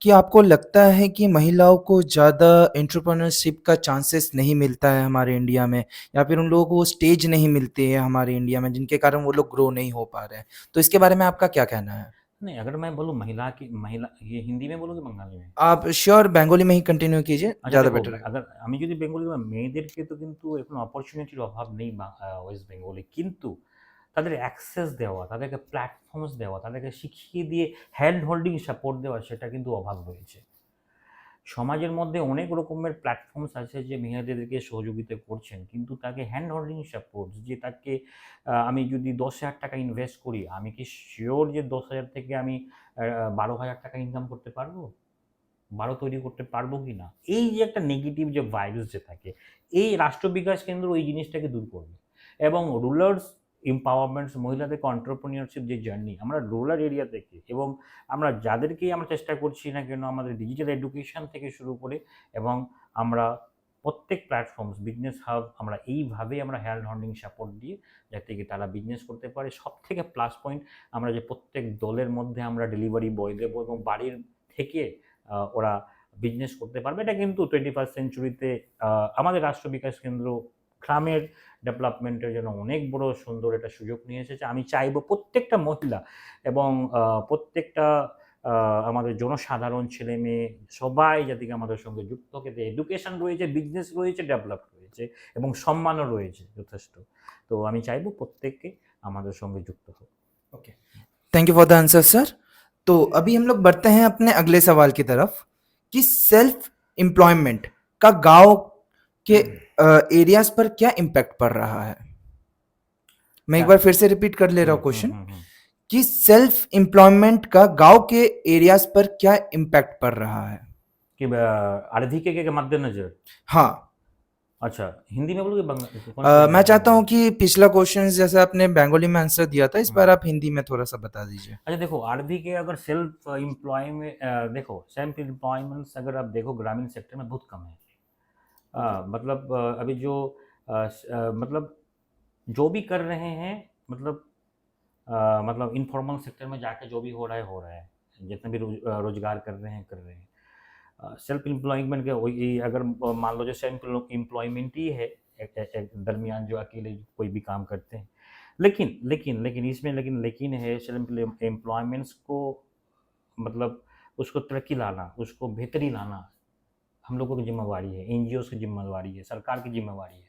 कि आपको लगता है कि महिलाओं को ज़्यादा एंटरप्रेन्योरशिप का चांसेस नहीं मिलता है हमारे इंडिया में, या फिर उन लोगों को स्टेज नहीं मिलती है हमारे इंडिया में, जिनके कारण वो लोग ग्रो नहीं हो पा रहे हैं? तो इसके बारे में आपका क्या कहना है? नहीं, अगर मैं बोलूँ महिला ये हिंदी में बोलूँ कि बंगाली में? आप श्योर बेंगोली में ही कंटिन्यू कीजिए, আচ্ছা ज़्यादा দেখো, बेटर है। अगर আমি যদি বেঙ্গলি মেয়েদেরকে তো কিন্তু এখন অপরচুনিটির অভাব নেই ওয়েস্ট বেঙ্গলে, কিন্তু তাদের অ্যাক্সেস দেওয়া, তাদেরকে প্ল্যাটফর্মস দেওয়া, তাদেরকে শিখিয়ে দিয়ে হ্যান্ড হোল্ডিং সাপোর্ট দেওয়া, সেটা কিন্তু অভাব রয়েছে। সমাজের মধ্যে অনেক রকমের প্ল্যাটফর্মস আছে যে মেয়েদেরকে সহযোগিতা করছেন, কিন্তু তাকে হ্যান্ড হোল্ডিং সাপোর্ট, যে তাকে আমি যদি 10,000 টাকা ইনভেস্ট করি, আমি কি শিওর যে 10,000 থেকে আমি 12,000 টাকা ইনকাম করতে পারবো, 12 তৈরি করতে পারবো কি না? এই যে একটা নেগেটিভ যে ভাইরাস যে থাকে, এই রাষ্ট্র বিকাশ কেন্দ্র ওই জিনিসটাকে দূর করবে। এবং রুরালস এম্পাওয়ারমেন্টস, মহিলাদের এন্টারপ্রেনিয়রশিপ যে জার্নি আমরা রুরাল এরিয়া থেকে, এবং আমরা যাদেরকেই আমরা চেষ্টা করছি না কেন, আমাদের ডিজিটাল এডুকেশন থেকে শুরু করে, এবং আমরা প্রত্যেক প্ল্যাটফর্মস বিজনেস হাব আমরা এইভাবে আমরা হ্যান্ড হোল্ডিং সাপোর্ট দিয়ে যাতে কি তারা বিজনেস করতে পারে। সব থেকে প্লাস পয়েন্ট, আমরা যে প্রত্যেক দলের মধ্যে আমরা ডেলিভারি বয় দেবো এবং বাড়ির থেকে ওরা বিজনেস করতে পারবে। এটা কিন্তু 21st সেঞ্চুরিতে আমাদের রাষ্ট্র বিকাশ কেন্দ্র গ্রামের ডেভেলপমেন্টের জন্য অনেক বড় সুন্দর একটা সুযোগ নিয়ে এসেছে। আমি চাইবো প্রত্যেকটা মহিলা এবং প্রত্যেকটা আমাদের জনসাধারণ ছেলে মেয়ে সবাই যাতে আমাদের সঙ্গে যুক্ত থাকে। এডুকেশন রয়েছে, বিজনেস রয়েছে, ডেভেলপ রয়েছে এবং সম্মানও রয়েছে যথেষ্ট। তো আমি চাইবো প্রত্যেককে আমাদের সঙ্গে যুক্ত হোক। Okay, thank you for the answer sir. तो अभी हम लोग बढ़ते हैं अपने अगले सवाल की तरफ कि सेल्फ एम्प्लॉयमेंट का गांव के एरियाज पर क्या इम्पैक्ट पड़ रहा है। मैं एक बार फिर से रिपीट कर ले रहा हूँ क्वेश्चन कि सेल्फ एम्प्लॉयमेंट का गांव के एरियाज पर क्या इम्पैक्ट पड़ रहा है। कि आर्थिक के मद्देनजर, हाँ, अच्छा हिंदी में बोलोगे मैं चाहता हूँ कि पिछला क्वेश्चन जैसे आपने बंगाली में आंसर दिया था, इस बार आप हिंदी में थोड़ा सा बता दीजिए। अच्छा देखो, आरबी के अगर सेल्फ एम्प्लॉयमेंट सेल्फ एम्प्लॉयमेंट्स अगर आप देखो ग्रामीण सेक्टर में बहुत कम है। मतलब अभी जो मतलब जो भी कर रहे हैं, मतलब इनफॉर्मल सेक्टर में जाके जो भी हो रहा है, जितने भी रोजगार कर रहे हैं। सेल्फ एम्प्लॉयमेंट के वही, अगर मान लो जो सेल्फ एम्प्लॉयमेंट ही है एक दरमियान जो अकेले कोई भी काम करते हैं, लेकिन इसमें लेकिन है सेल्फ एम्प्लॉयमेंट्स को मतलब उसको तरक्की लाना, उसको बेहतरी लाना हम लोगों की जिम्मेवारी है, एनजीओ की जिम्मेवारी है, सरकार की जिम्मेवारी है।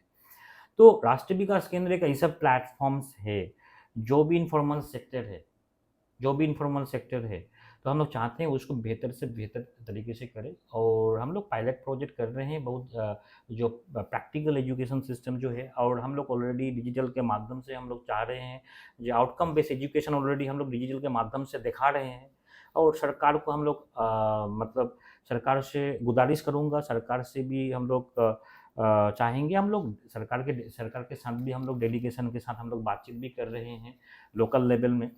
तो राष्ट्रीय विकास केंद्र का ऐसा प्लेटफॉर्म्स है, जो भी इनफॉर्मल सेक्टर है, तो हम लोग चाहते हैं उसको बेहतर से बेहतर तरीके से करें। और हम लोग पायलट प्रोजेक्ट कर रहे हैं बहुत, जो प्रैक्टिकल एजुकेशन सिस्टम जो है, और हम लोग ऑलरेडी डिजिटल के माध्यम से हम लोग चाह रहे हैं जो आउटकम बेस्ड एजुकेशन ऑलरेडी हम लोग डिजिटल के माध्यम से दिखा रहे हैं। और सरकार को हम लोग मतलब सरकार से गुजारिश करूँगा, सरकार से भी हम लोग चाहेंगे, हम लोग सरकार के साथ भी हम लोग डेलीगेशन के साथ हम लोग बातचीत भी कर रहे हैं लोकल लेवल में।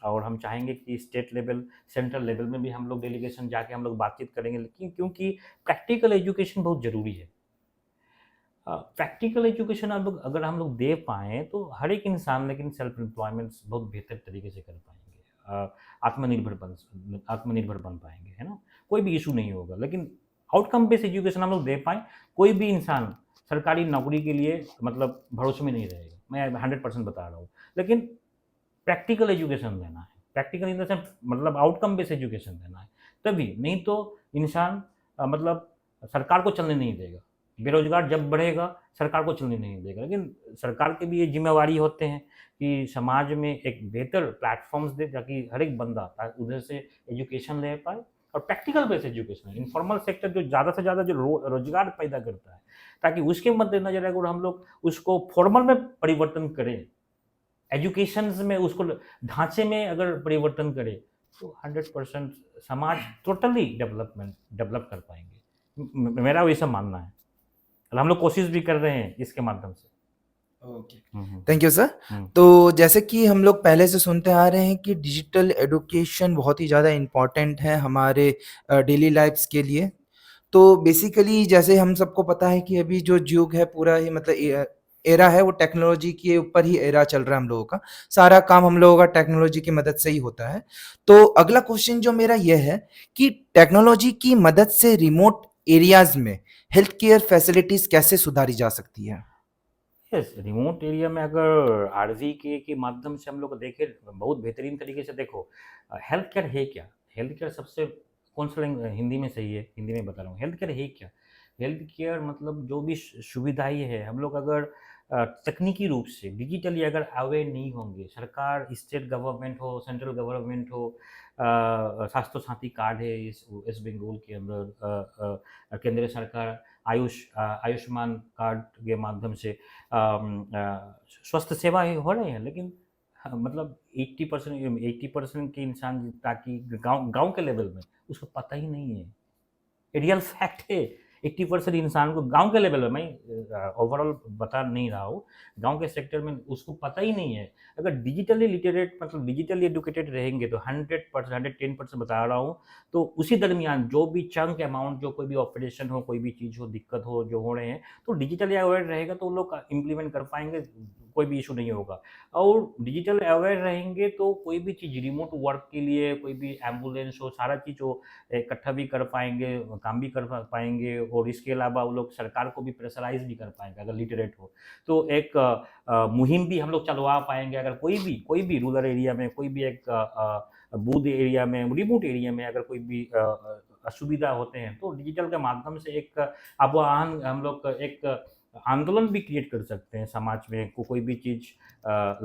और हम चाहेंगे कि स्टेट लेवल, सेंट्रल लेवल में भी हम लोग डेलीगेशन जाके हम लोग बातचीत करेंगे, लेकिन क्योंकि प्रैक्टिकल एजुकेशन बहुत ज़रूरी है। प्रैक्टिकल एजुकेशन अगर हम लोग दे पाएँ तो हर एक इंसान लेकिन सेल्फ एम्प्लॉयमेंट बहुत बेहतर तरीके से कर पाएंगे, आत्मनिर्भर बन पाएंगे, है ना। कोई भी इशू नहीं होगा, लेकिन आउटकम बेस्ड एजुकेशन हम लोग दे पाएँ, कोई भी इंसान सरकारी नौकरी के लिए मतलब भरोसे में नहीं रहेगा, मैं 100% बता रहा हूँ। लेकिन प्रैक्टिकल एजुकेशन देना है, प्रैक्टिकल इन द सेंस मतलब आउटकम बेस्ड एजुकेशन देना है, तभी नहीं तो इंसान मतलब सरकार को चलने नहीं देगा। बेरोजगार जब बढ़ेगा सरकार को चलने नहीं देगा। लेकिन सरकार के भी ये जिम्मेवारी होते हैं कि समाज में एक बेहतर प्लेटफॉर्म्स दे ताकि हर एक बंदा उधर से एजुकेशन ले पाए, और practical based education, informal sector जो ज़्यादा से ज़्यादा जो रोजगार पैदा करता है, ताकि उसके मद्देनजर अगर हम लोग उसको फॉर्मल में परिवर्तन करें, एजुकेशन में उसको ढांचे में अगर परिवर्तन करें, तो 100% समाज टोटली डेवलप कर पाएंगे। मेरा वैसा मानना है, और हम लोग कोशिश भी कर रहे हैं इसके माध्यम से। Okay, thank you sir. तो जैसे कि हम लोग पहले से सुनते आ रहे हैं कि डिजिटल एजुकेशन बहुत ही ज़्यादा इम्पोर्टेंट है हमारे डेली लाइफ्स के लिए। तो बेसिकली जैसे हम सबको पता है कि अभी जो युग है पूरा ही मतलब एरा है वो टेक्नोलॉजी के ऊपर ही एरा चल रहा है हम लोगों का। सारा काम हम लोगों का टेक्नोलॉजी की मदद से ही होता है। तो अगला क्वेश्चन जो मेरा ये है कि टेक्नोलॉजी की मदद से रिमोट एरियाज़ में हेल्थ केयर फैसिलिटीज़ कैसे सुधारी जा सकती है? यस, रिमोट एरिया में अगर आरवी के माध्यम से हम लोग देखें बहुत बेहतरीन तरीके से, देखो हेल्थ केयर है क्या, हेल्थ केयर सबसे कौन सा हिंदी में सही है, हिंदी में बता रहा हूँ, हेल्थ केयर है क्या। हेल्थ केयर मतलब जो भी सुविधाएं है, हम लोग अगर तकनीकी रूप से डिजिटली अगर अवेयर नहीं होंगे, सरकार स्टेट गवर्नमेंट हो सेंट्रल गवर्नमेंट हो, स्वास्थ्य साथी कार्ड है इस वेस्ट बंगाल के अंदर, केंद्र सरकार आयुष्मान कार्ड के माध्यम से स्वास्थ्य सेवाएं हो रहे हैं, लेकिन मतलब 80% के इंसान ताकि गांव के लेवल में उसको पता ही नहीं है। ये रियल फैक्ट है। 80% इंसान को गांव के लेवल में, मैं ओवरऑल बता नहीं रहा हूँ, गांव के सेक्टर में उसको पता ही नहीं है। अगर डिजिटली लिटरेट मतलब डिजिटली एजुकेटेड रहेंगे तो 100%, 110% बता रहा हूँ, तो उसी दरमियान जो भी चंक अमाउंट, जो कोई भी ऑपरेशन हो, कोई भी चीज़ हो, दिक्कत हो, जो हो रहे हैं, तो डिजिटली अवेयर रहेगा तो लोग इम्प्लीमेंट कर पाएंगे, कोई भी इशू नहीं होगा। और डिजिटल अवेयर रहेंगे तो कोई भी चीज़ रिमोट वर्क के लिए, कोई भी एम्बुलेंस हो, सारा चीज़ हो इकट्ठा भी कर पाएंगे, काम भी कर पाएंगे, और इसके अलावा वो लोग सरकार को भी प्रेशराइज भी कर पाएंगे अगर लिटरेट हो। तो एक मुहिम भी हम लोग चलवा पाएंगे। अगर कोई भी रूरल एरिया में, कोई भी एक बूथ एरिया में, रिमोट एरिया में अगर कोई भी असुविधा होते हैं, तो डिजिटल के माध्यम से एक आह्वान, हम लोग एक आंदोलन भी क्रिएट कर सकते हैं समाज में कोई भी चीज़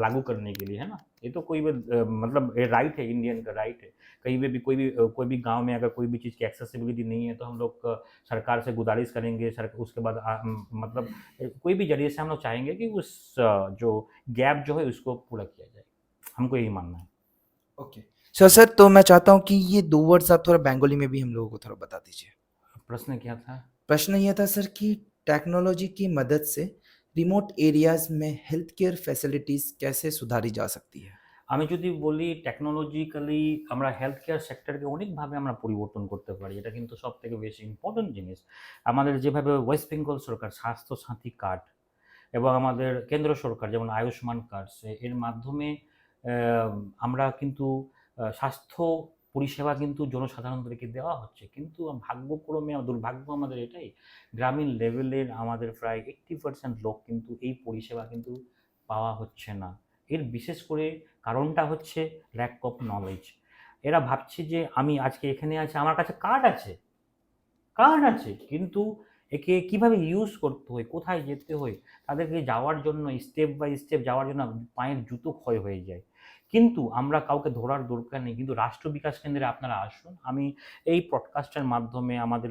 लागू करने के लिए, है ना। ये तो कोई भी मतलब ये राइट है, इंडियन का राइट है। कहीं पे भी कोई भी गांव में अगर कोई भी चीज़ की एक्सेसिबिलिटी नहीं है, तो हम लोग सरकार से गुजारिश करेंगे, उसके बाद मतलब कोई भी जरिए से हम लोग चाहेंगे कि उस जो गैप जो है उसको पूरा किया जाए। हमको यही मानना है। ओके सर, तो मैं चाहता हूँ कि ये 2 वर्ड्स आप थोड़ा बंगाली में भी हम लोगों को थोड़ा बता दीजिए। प्रश्न क्या था? प्रश्न ये था सर कि टेक्नोलॉजी की मदद से रिमोट एरियाज़ में हेल्थ केयर फैसिलिटीज़ कैसे सुधारी जा सकती है? আমি যদি বলি টেকনোলজিক্যালি আমরা হেলথ কেয়ার সেক্টরকে অনেকভাবে আমরা পরিবর্তন করতে পারি, এটা কিন্তু সব থেকে বেশি ইম্পর্টেন্ট জিনিস। আমাদের যেভাবে ওয়েস্ট বেঙ্গল সরকার স্বাস্থ্য সাথী কার্ড এবং আমাদের কেন্দ্র সরকার যেমন আয়ুষ্মান কার্ড, এর মাধ্যমে আমরা কিন্তু স্বাস্থ্য পরিষেবা কিন্তু জনসাধারণদেরকে দেওয়া হচ্ছে, কিন্তু ভাগ্যক্রমে দুর্ভাগ্য আমাদের এটাই, গ্রামীণ লেভেলের আমাদের প্রায় 80% লোক কিন্তু এই পরিষেবা কিন্তু পাওয়া হচ্ছে না। এর বিশেষ করে কারণটা হচ্ছে ল্যাক অফ নলেজ। এরা ভাবছে যে আমি আজকে এখানে আছি, আমার কাছে কার্ড আছে, কিন্তু একে কিভাবে ইউজ করতে হয়, কোথায় যেতে হয়, তাদেরকে যাওয়ার জন্য স্টেপ বাই স্টেপ যাওয়ার জন্য পায়ের জুতো ক্ষয় হয়ে যায়। কিন্তু আমরা কাউকে ধরার দরকার নেই, কিন্তু রাষ্ট্র বিকাশ কেন্দ্রে আপনারা আসুন। আমি এই পডকাস্টের মাধ্যমে আমাদের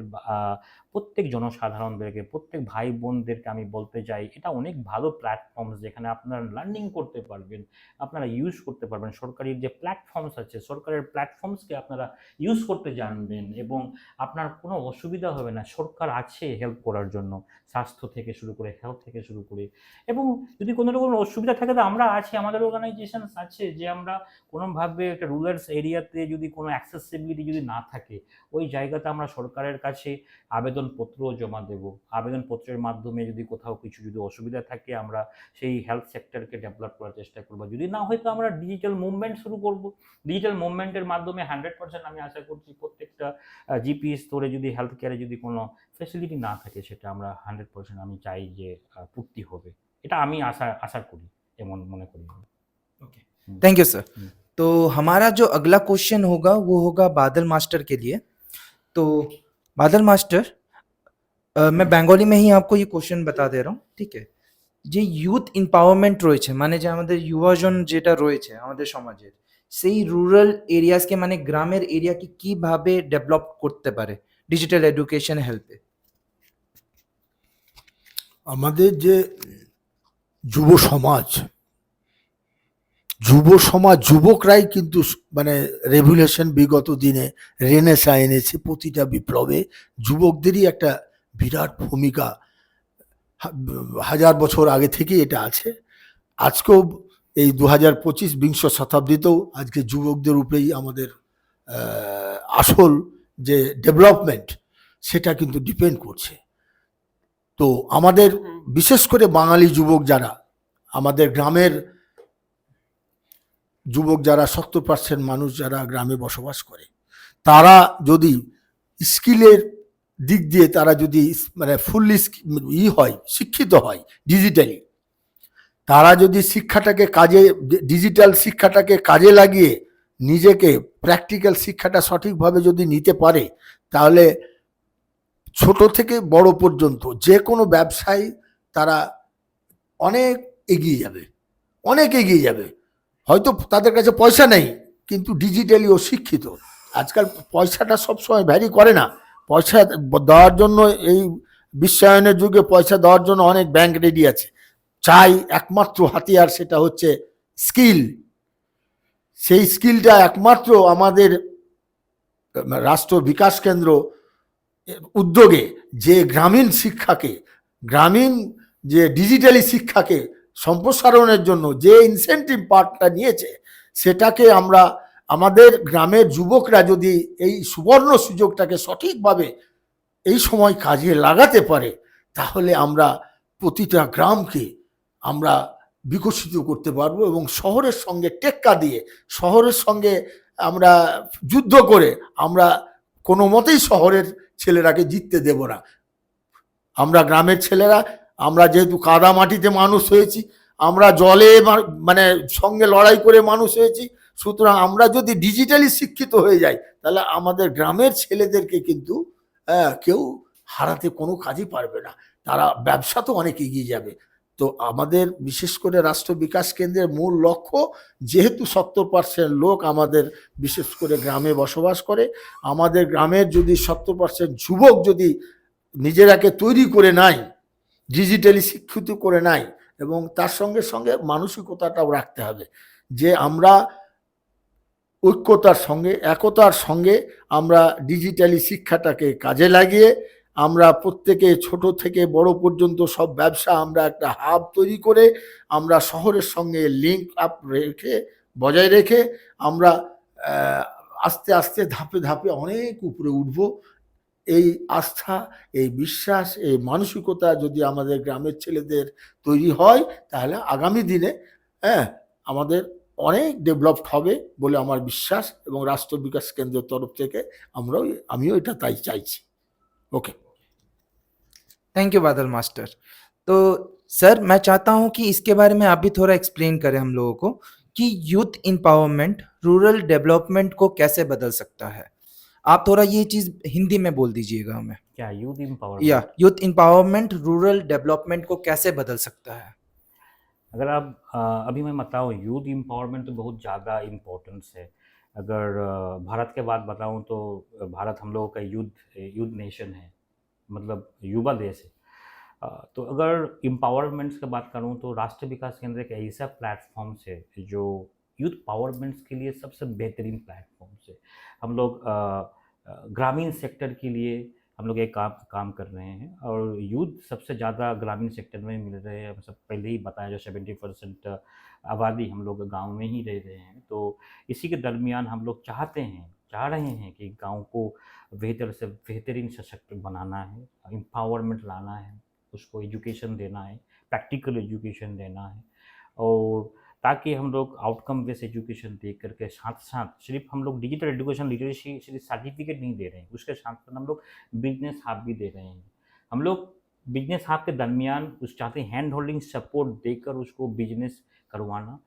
প্রত্যেক জনসাধারণদেরকে, প্রত্যেক ভাই বোনদেরকে আমি বলতে চাই, এটা অনেক ভালো প্ল্যাটফর্ম যেখানে আপনারা লার্নিং করতে পারবেন, আপনারা ইউজ করতে পারবেন। সরকারি যে প্ল্যাটফর্মস আছে, সরকারের প্ল্যাটফর্মসকে আপনারা ইউজ করতে জানবেন এবং আপনার কোনো অসুবিধা হবে না। সরকার আছে হেল্প করার জন্য, স্বাস্থ্য থেকে শুরু করে, হেলথ থেকে শুরু করে। এবং যদি কোনো রকম অসুবিধা থাকে তো আমরা আছি, আমাদের অর্গানাইজেশনস আছে যে আমরা কোনোভাবে একটা রুরাল এরিয়াতে যদি কোনো অ্যাক্সেসিবিলিটি যদি না থাকে, ওই জায়গাতে আমরা সরকারের কাছে আবেদনপত্র জমা দেব। আবেদনপত্রের মাধ্যমে যদি কোথাও কিছু যদি অসুবিধা থাকে, আমরা সেই হেলথ সেক্টরকে ডেভেলপ করার চেষ্টা করব। যদি না হয় তো আমরা ডিজিটাল মুভমেন্ট শুরু করব। ডিজিটাল মুভমেন্টের মাধ্যমে 100% আমি আশা করছি প্রত্যেকটা জিপি স্তরে যদি হেলথ কেয়ারে যদি কোনো ফ্যাসিলিটি না থাকে, সেটা আমরা 100% আমি চাই যে পূর্তি হবে। এটা আমি আশা করি, এমন মনে করি। Thank you sir. हम्म। तो हमारा जो अगला क्वेश्चन होगा वो होगा बादल मास्टर के लिए। तो बादल मास्टर, मैं বেঙ্গলি में ही आपको ये क्वेश्चन बता दे रहा हूँ, ठीक है? যে ইউথ এম্পাওয়ারমেন্ট রয়েছে, মানে যে আমাদের যুবজন যেটা রয়েছে আমাদের সমাজের, সেই রুরাল এরিয়াসকে মানে গ্রামের এরিয়াকে কিভাবে ডেভেলপ করতে পারে ডিজিটাল এডুকেশন হেল্পে? আমাদের যে যুব সমাজ, যুবকরাই কিন্তু মানে রেভলিউশন বিগত দিনে রেনেসাঁ এনেছে। প্রতিটা বিপ্লবে যুবকদেরই একটা বিরাট ভূমিকা হাজার বছর আগে থেকে এটা আছে। আজকেও এই 2025 বিংশ শতাব্দীতেও আজকে যুবকদের উপরেই আমাদের আসল যে ডেভেলপমেন্ট সেটা কিন্তু ডিপেন্ড করছে। তো আমাদের বিশেষ করে বাঙালি যুবক যারা, আমাদের গ্রামের যুবক যারা 70% মানুষ যারা গ্রামে বসবাস করে, তারা যদি স্কিলের দিক দিয়ে তারা যদি মানে ফুললি হয়, শিক্ষিত হয় ডিজিটালি, তারা যদি শিক্ষাটাকে কাজে, ডিজিটাল শিক্ষাটাকে কাজে লাগিয়ে নিজেকে প্র্যাকটিক্যাল শিক্ষাটা সঠিকভাবে যদি নিতে পারে, তাহলে ছোট থেকে বড় পর্যন্ত যে কোনো ব্যবসায় তারা অনেক এগিয়ে যাবে, অনেক এগিয়ে যাবে। হয়তো তাদের কাছে পয়সা নেই, কিন্তু ডিজিটালি ও শিক্ষিত। আজকাল পয়সাটা সবসময় ভ্যারি করে না। পয়সা দেওয়ার জন্য, এই বিশ্বায়নের যুগে পয়সা দেওয়ার জন্য অনেক ব্যাংক রেডি আছে। চাই একমাত্র হাতিয়ার, সেটা হচ্ছে স্কিল। সেই স্কিলটা একমাত্র আমাদের রাষ্ট্র বিকাশ কেন্দ্র উদ্যোগে যে গ্রামীণ শিক্ষাকে, গ্রামীণ যে ডিজিটালি শিক্ষাকে সম্প্রসারণের জন্য যে ইনসেন্টিভ পার্টটা নিয়েছে, সেটাকে আমরা আমাদের গ্রামের যুবকরা যদি এই সুবর্ণ সুযোগটাকে সঠিকভাবে এই সময় কাজে লাগাতে পারে, তাহলে আমরা প্রতিটা গ্রামকে আমরা বিকশিত করতে পারবো। এবং শহরের সঙ্গে টেক্কা দিয়ে, শহরের সঙ্গে আমরা যুদ্ধ করে আমরা কোনো মতেই শহরের ছেলেরাকে জিততে দেব না। আমরা গ্রামের ছেলেরা, আমরা যেহেতু কাদা মাটিতে মানুষ হয়েছি, আমরা জলে মানে সঙ্গে লড়াই করে মানুষ হয়েছি, সুতরাং আমরা যদি ডিজিটালি শিক্ষিত হয়ে যাই, তাহলে আমাদের গ্রামের ছেলেদেরকে কিন্তু কেউ হারাতে কোনো কাজই পারবে না। তারা ব্যবসা তো অনেক এগিয়ে যাবে। তো আমাদের বিশেষ করে রাষ্ট্র বিকাশ কেন্দ্রের মূল লক্ষ্য, যেহেতু 70% লোক আমাদের বিশেষ করে গ্রামে বসবাস করে, আমাদের গ্রামের যদি 70% যুবক যদি নিজেরাকে তৈরি করে নাই, ডিজিটালি শিক্ষিত করে নাই, এবং তার সঙ্গে সঙ্গে মানসিকতাটাও রাখতে হবে যে আমরা ঐক্যতার সঙ্গে, একতার সঙ্গে আমরা ডিজিটালি শিক্ষাটাকে কাজে লাগিয়ে আমরা প্রত্যেকে ছোট থেকে বড় পর্যন্ত সব ব্যবসা আমরা একটা হাব তৈরি করে আমরা শহরের সঙ্গে লিঙ্ক আপ রেখে, বজায় রেখে আমরা আস্তে আস্তে ধাপে ধাপে অনেক উপরে উঠব। এই আস্থা, এই বিশ্বাস, এই মানসিকতা যদি আমাদের গ্রামের ছেলেদের তৈরি হয়, তাহলে আগামী দিনে আমাদের অনেক ডেভেলপড হবে বলে আমার বিশ্বাস, এবং রাষ্ট্র বিকাশ কেন্দ্রের তরফ থেকে আমিও এটা তাই চাইছি। ओके, थैंक यू बादल मास्टर। तो सर, मैं चाहता हूं कि इसके बारे में आप भी थोड़ा एक्सप्लेन करें हम लोगों को कि यूथ एम्पावरमेंट रूरल डेवलपमेंट को कैसे बदल सकता है। आप थोड़ा ये चीज हिंदी में बोल दीजिएगा हमें। क्या यूथ या यूथ एम्पावरमेंट रूरल डेवलपमेंट को कैसे बदल सकता है? अगर आप अभी मैं बताऊँ, यूथ एम्पावरमेंट तो बहुत ज़्यादा इम्पोर्टेंस है। अगर भारत के बात बताऊँ तो भारत हम लोगों का युद्ध नेशन है, मतलब युवा देश है। तो अगर एम्पावरमेंट्स की बात करूँ तो राष्ट्रीय विकास केंद्र एक ऐसा प्लेटफॉर्म है जो यूथ पावरमेंट्स के लिए सबसे बेहतरीन प्लेटफॉर्म है। हम लोग ग्रामीण सेक्टर के लिए हम लोग एक काम कर रहे हैं, और यूथ सबसे ज़्यादा ग्रामीण सेक्टर में मिल रहे हैं। सब पहले ही बताया, जो 70% आबादी हम लोग गांव में ही रह रहे हैं। तो इसी के दरमियान हम लोग चाह रहे हैं कि गांव को बेहतर से बेहतरीन सशक्त बनाना है, एम्पावरमेंट लाना है, उसको एजुकेशन देना है, प्रैक्टिकल एजुकेशन देना है। और ताकि हम लोग आउटकम बेस्ड एजुकेशन दे करके साथ साथ सिर्फ हम लोग डिजिटल एजुकेशन लिटरेसी सिर्फ सर्टिफिकेट नहीं दे रहे हैं, उसके साथ साथ हम लोग बिजनेस हब भी दे रहे हैं। हम लोग बिजनेस हब के दरमियान उस चाहते हैं हैंड होल्डिंग सपोर्ट देकर उसको बिजनेस करवाना,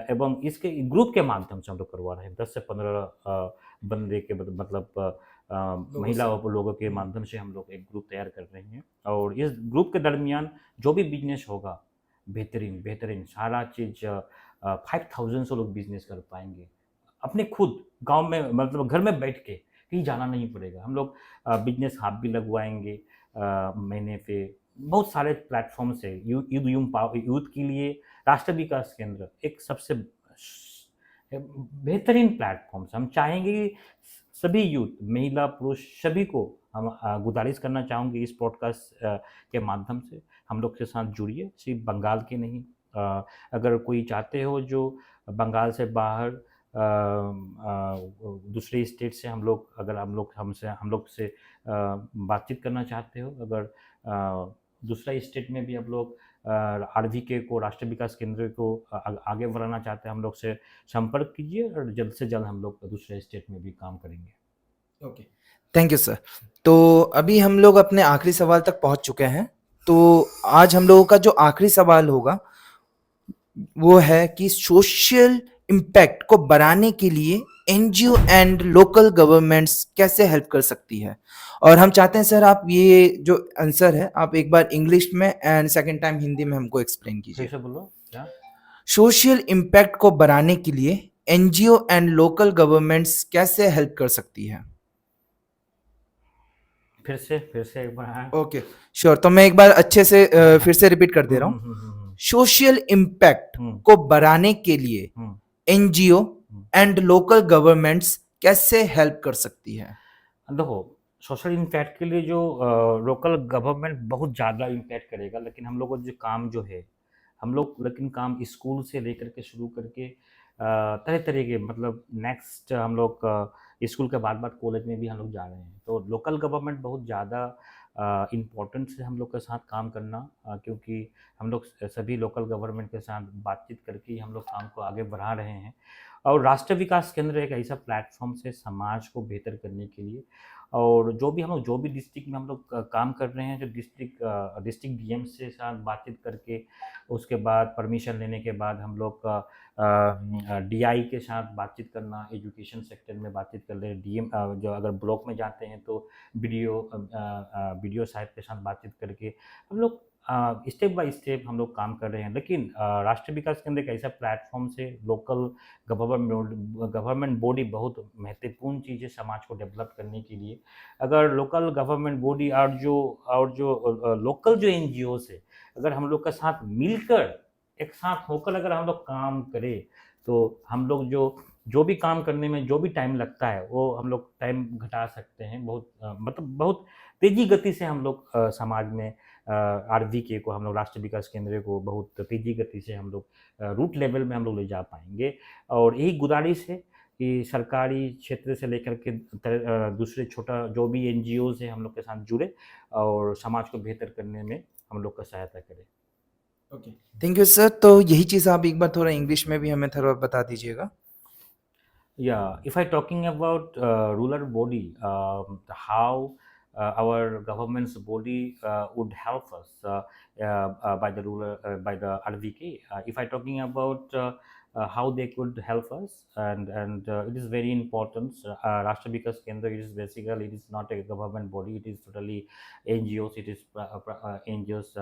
एवं इसके ग्रुप के माध्यम से हम लोग करवा रहे हैं। 10 से 15 बंदे के मतलब महिला लोगों के माध्यम से हम लोग एक ग्रुप तैयार कर रहे हैं। और इस ग्रुप के दरमियान जो भी बिजनेस होगा बेहतरीन बेहतरीन सारा चीज़ 5000 से लोग बिजनेस कर पाएंगे अपने खुद गांव में, मतलब घर में बैठ के, कहीं जाना नहीं पड़ेगा। हम लोग बिजनेस हब भी लगवाएंगे महीने पे। बहुत सारे प्लेटफॉर्म्स है यूथ के लिए। राष्ट्र विकास केंद्र एक सबसे बेहतरीन प्लेटफॉर्म है। हम चाहेंगे कि सभी यूथ, महिला पुरुष सभी को हम गुजारिश करना चाहूँगी इस पॉडकास्ट के माध्यम से हम लोग के साथ जुड़िए, सिर्फ बंगाल के नहीं। अगर कोई चाहते हो जो बंगाल से बाहर दूसरे स्टेट से हम लोग, अगर हम लोग से बातचीत करना चाहते हो, अगर दूसरा स्टेट में भी हम लोग आरवीके को, राष्ट्रीय विकास केंद्र को आगे बढ़ाना चाहते हैं, हम लोग से संपर्क कीजिए और जल्द से जल्द हम लोग दूसरे स्टेट में भी काम करेंगे। Okay, thank you sir. तो अभी हम लोग अपने आखिरी सवाल तक पहुंच चुके हैं। तो आज हम लोगों का जो आखिरी सवाल होगा वो है कि सोशल इम्पैक्ट को बढ़ाने के लिए एनजीओ एंड लोकल गवर्नमेंट्स कैसे हेल्प कर सकती है। और हम चाहते हैं सर आप ये जो आंसर है आप एक बार इंग्लिश में एंड सेकंड टाइम हिंदी में हमको एक्सप्लेन कीजिए। फिर से बोलो क्या? सोशल इम्पैक्ट को बढ़ाने के लिए एनजीओ एंड लोकल गवर्नमेंट्स कैसे हेल्प कर सकती है। फिर से एक बार। ओके श्योर, तो मैं एक बार अच्छे से फिर से रिपीट कर दे रहा हूँ। सोशल इम्पैक्ट को बढ़ाने के लिए एनजीओ एंड लोकल गवर्नमेंट्स कैसे हेल्प कर सकती है। देखो, सोशल इम्पैक्ट के लिए जो लोकल गवर्नमेंट बहुत ज़्यादा इम्पैक्ट करेगा, लेकिन हम लोग को जो काम जो है, हम लोग लेकिन काम स्कूल से लेकर के शुरू करके तरह तरह के, मतलब नेक्स्ट हम लोग स्कूल के बाद कॉलेज में भी हम लोग जा रहे हैं। तो लोकल गवर्नमेंट बहुत ज़्यादा इम्पोर्टेंट है हम लोग के साथ काम करना, क्योंकि हम लोग सभी लोकल गवर्नमेंट के साथ बातचीत करके हम लोग काम को आगे बढ़ा रहे हैं। और राष्ट्रीय विकास केंद्र एक ऐसा प्लेटफॉर्म से समाज को बेहतर करने के लिए, और जो भी डिस्ट्रिक्ट में हम लोग काम कर रहे हैं, जो डिस्ट्रिक्ट डीएम से साथ बातचीत करके उसके बाद परमिशन लेने के बाद हम लोग डीआई के साथ बातचीत करना, एजुकेशन सेक्टर में बातचीत कर रहे हैं। डीएम जो अगर ब्लॉक में जाते हैं तो बीडीओ साहब के साथ बातचीत करके हम लोग स्टेप बाय स्टेप हम लोग काम कर रहे हैं। लेकिन राष्ट्रीय विकास केंद्र एक ऐसा प्लेटफॉर्म से लोकल गवर्नमेंट बॉडी बहुत महत्वपूर्ण चीज़ है समाज को डेवलप करने के लिए। अगर लोकल गवर्नमेंट बॉडी और जो लोकल जो एनजीओ है, अगर हम लोग के साथ मिलकर एक साथ होकर अगर हम लोग काम करें, तो हम लोग जो भी काम करने में जो भी टाइम लगता है वो हम लोग टाइम घटा सकते हैं। मतलब बहुत तेज़ी गति से हम लोग समाज में आरवीके को, हम लोग राष्ट्रीय विकास केंद्र को बहुत तेज़ी गति से हम लोग रूट लेवल में हम लोग ले जा पाएंगे। और यही गुजारिश है कि सरकारी क्षेत्र से लेकर के दूसरे छोटा जो भी एनजीओज है हम लोग के साथ जुड़े और समाज को बेहतर करने में हम लोग का सहायता करें। Okay, thank you sir. तो यही चीज़ आप एक बार थोड़ा इंग्लिश में भी हमें थोड़ा बता दीजिएगा। Yeah, if I talking about rural body, how our government's body would help us by the rural by the RVK. If I talking about how they could help us, and it is very important. Rashtra Vikas Kendra, it is basically, it is not a government body. It is totally NGOs. It is NGOs,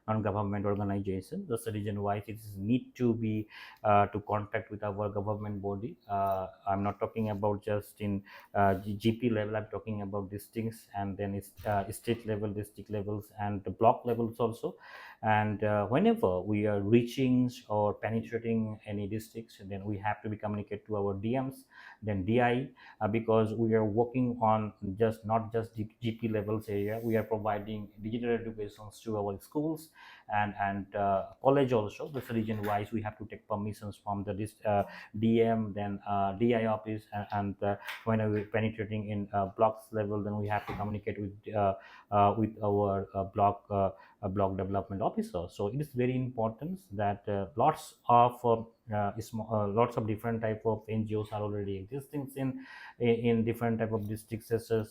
non-government organization. That's the reason why it is need to be to contact with our government body. I'm not talking about just in GP level. I'm talking about districts, and then it's state level, district levels, and the block levels also. And whenever we are reaching or penetrating any districts, then we have to be communicate to our DMs. then DI, because we are working on not just GP levels area. We are providing digital educations to our schools and college also. This region wise, we have to take permissions from the DM, then DI office, and when we're penetrating in blocks level, then we have to communicate with our block development officer. So it is very important that lots of different type of NGOs are already existing in different type of districts. So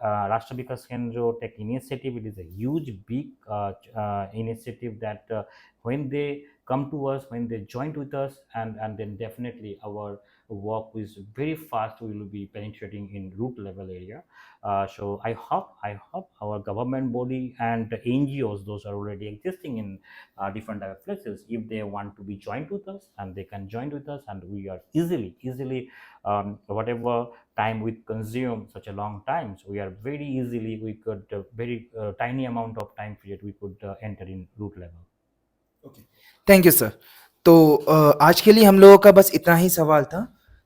Rashtra Vikas Kendra Tech Initiative, it is a huge big initiative that when they come to us, when they join with us, and then definitely our work is very fast. We will be penetrating in root level area. So I hope our government body and NGOs, those are already existing in different type of places, if they want to be joined with us, and they can join with us, and we are easily whatever time we consume such a long time, so we are very easily, we could very tiny amount of time period we could enter in root level. Thank you sir. तो आज के लिए हम लोगों का बस इतना ही सवाल था।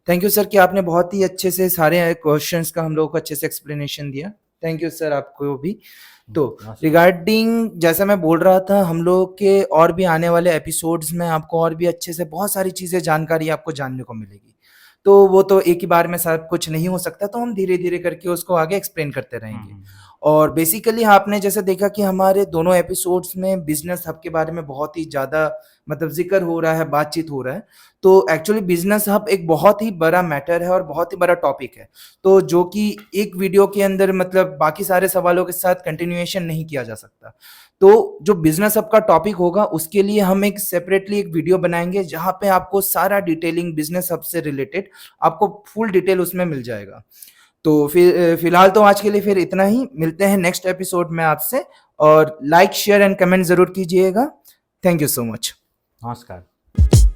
थैंक यू सर कि आपने बहुत ही अच्छे से सारे क्वेश्चंस का हम लोगों को अच्छे से एक्सप्लेनेशन दिया। थैंक यू सर आपको भी। तो रिगार्डिंग जैसा मैं बोल रहा था, हम लोग के और भी आने वाले एपिसोड्स में आपको और भी अच्छे से बहुत सारी चीज़ें जानकारी आपको जानने को मिलेगी। तो वो तो एक ही बार में सब कुछ नहीं हो सकता, तो हम धीरे-धीरे करके उसको आगे एक्सप्लेन करते रहेंगे। और बेसिकली आपने जैसे देखा कि हमारे दोनों एपिसोड्स में बिज़नेस हब के बारे में बहुत ही ज़्यादा मतलब ज़िक्र हो रहा है, बातचीत हो रहा है। तो एक्चुअली बिज़नेस हब एक बहुत ही बड़ा मैटर है और बहुत ही बड़ा टॉपिक है। तो जो कि एक वीडियो के अंदर मतलब बाकी सारे सवालों के साथ कंटिन्यूएशन नहीं किया जा सकता। तो जो बिज़नेस हब का टॉपिक होगा उसके लिए हम एक सेपरेटली एक वीडियो बनाएँगे, जहाँ पे आपको सारा डिटेलिंग बिज़नेस हब से रिलेटेड आपको फुल डिटेल उसमें मिल जाएगा। तो फिलहाल तो आज के लिए फिर इतना ही। मिलते हैं नेक्स्ट एपिसोड में आपसे, और लाइक, शेयर एंड कमेंट ज़रूर कीजिएगा। Thank you so much. नमस्कार।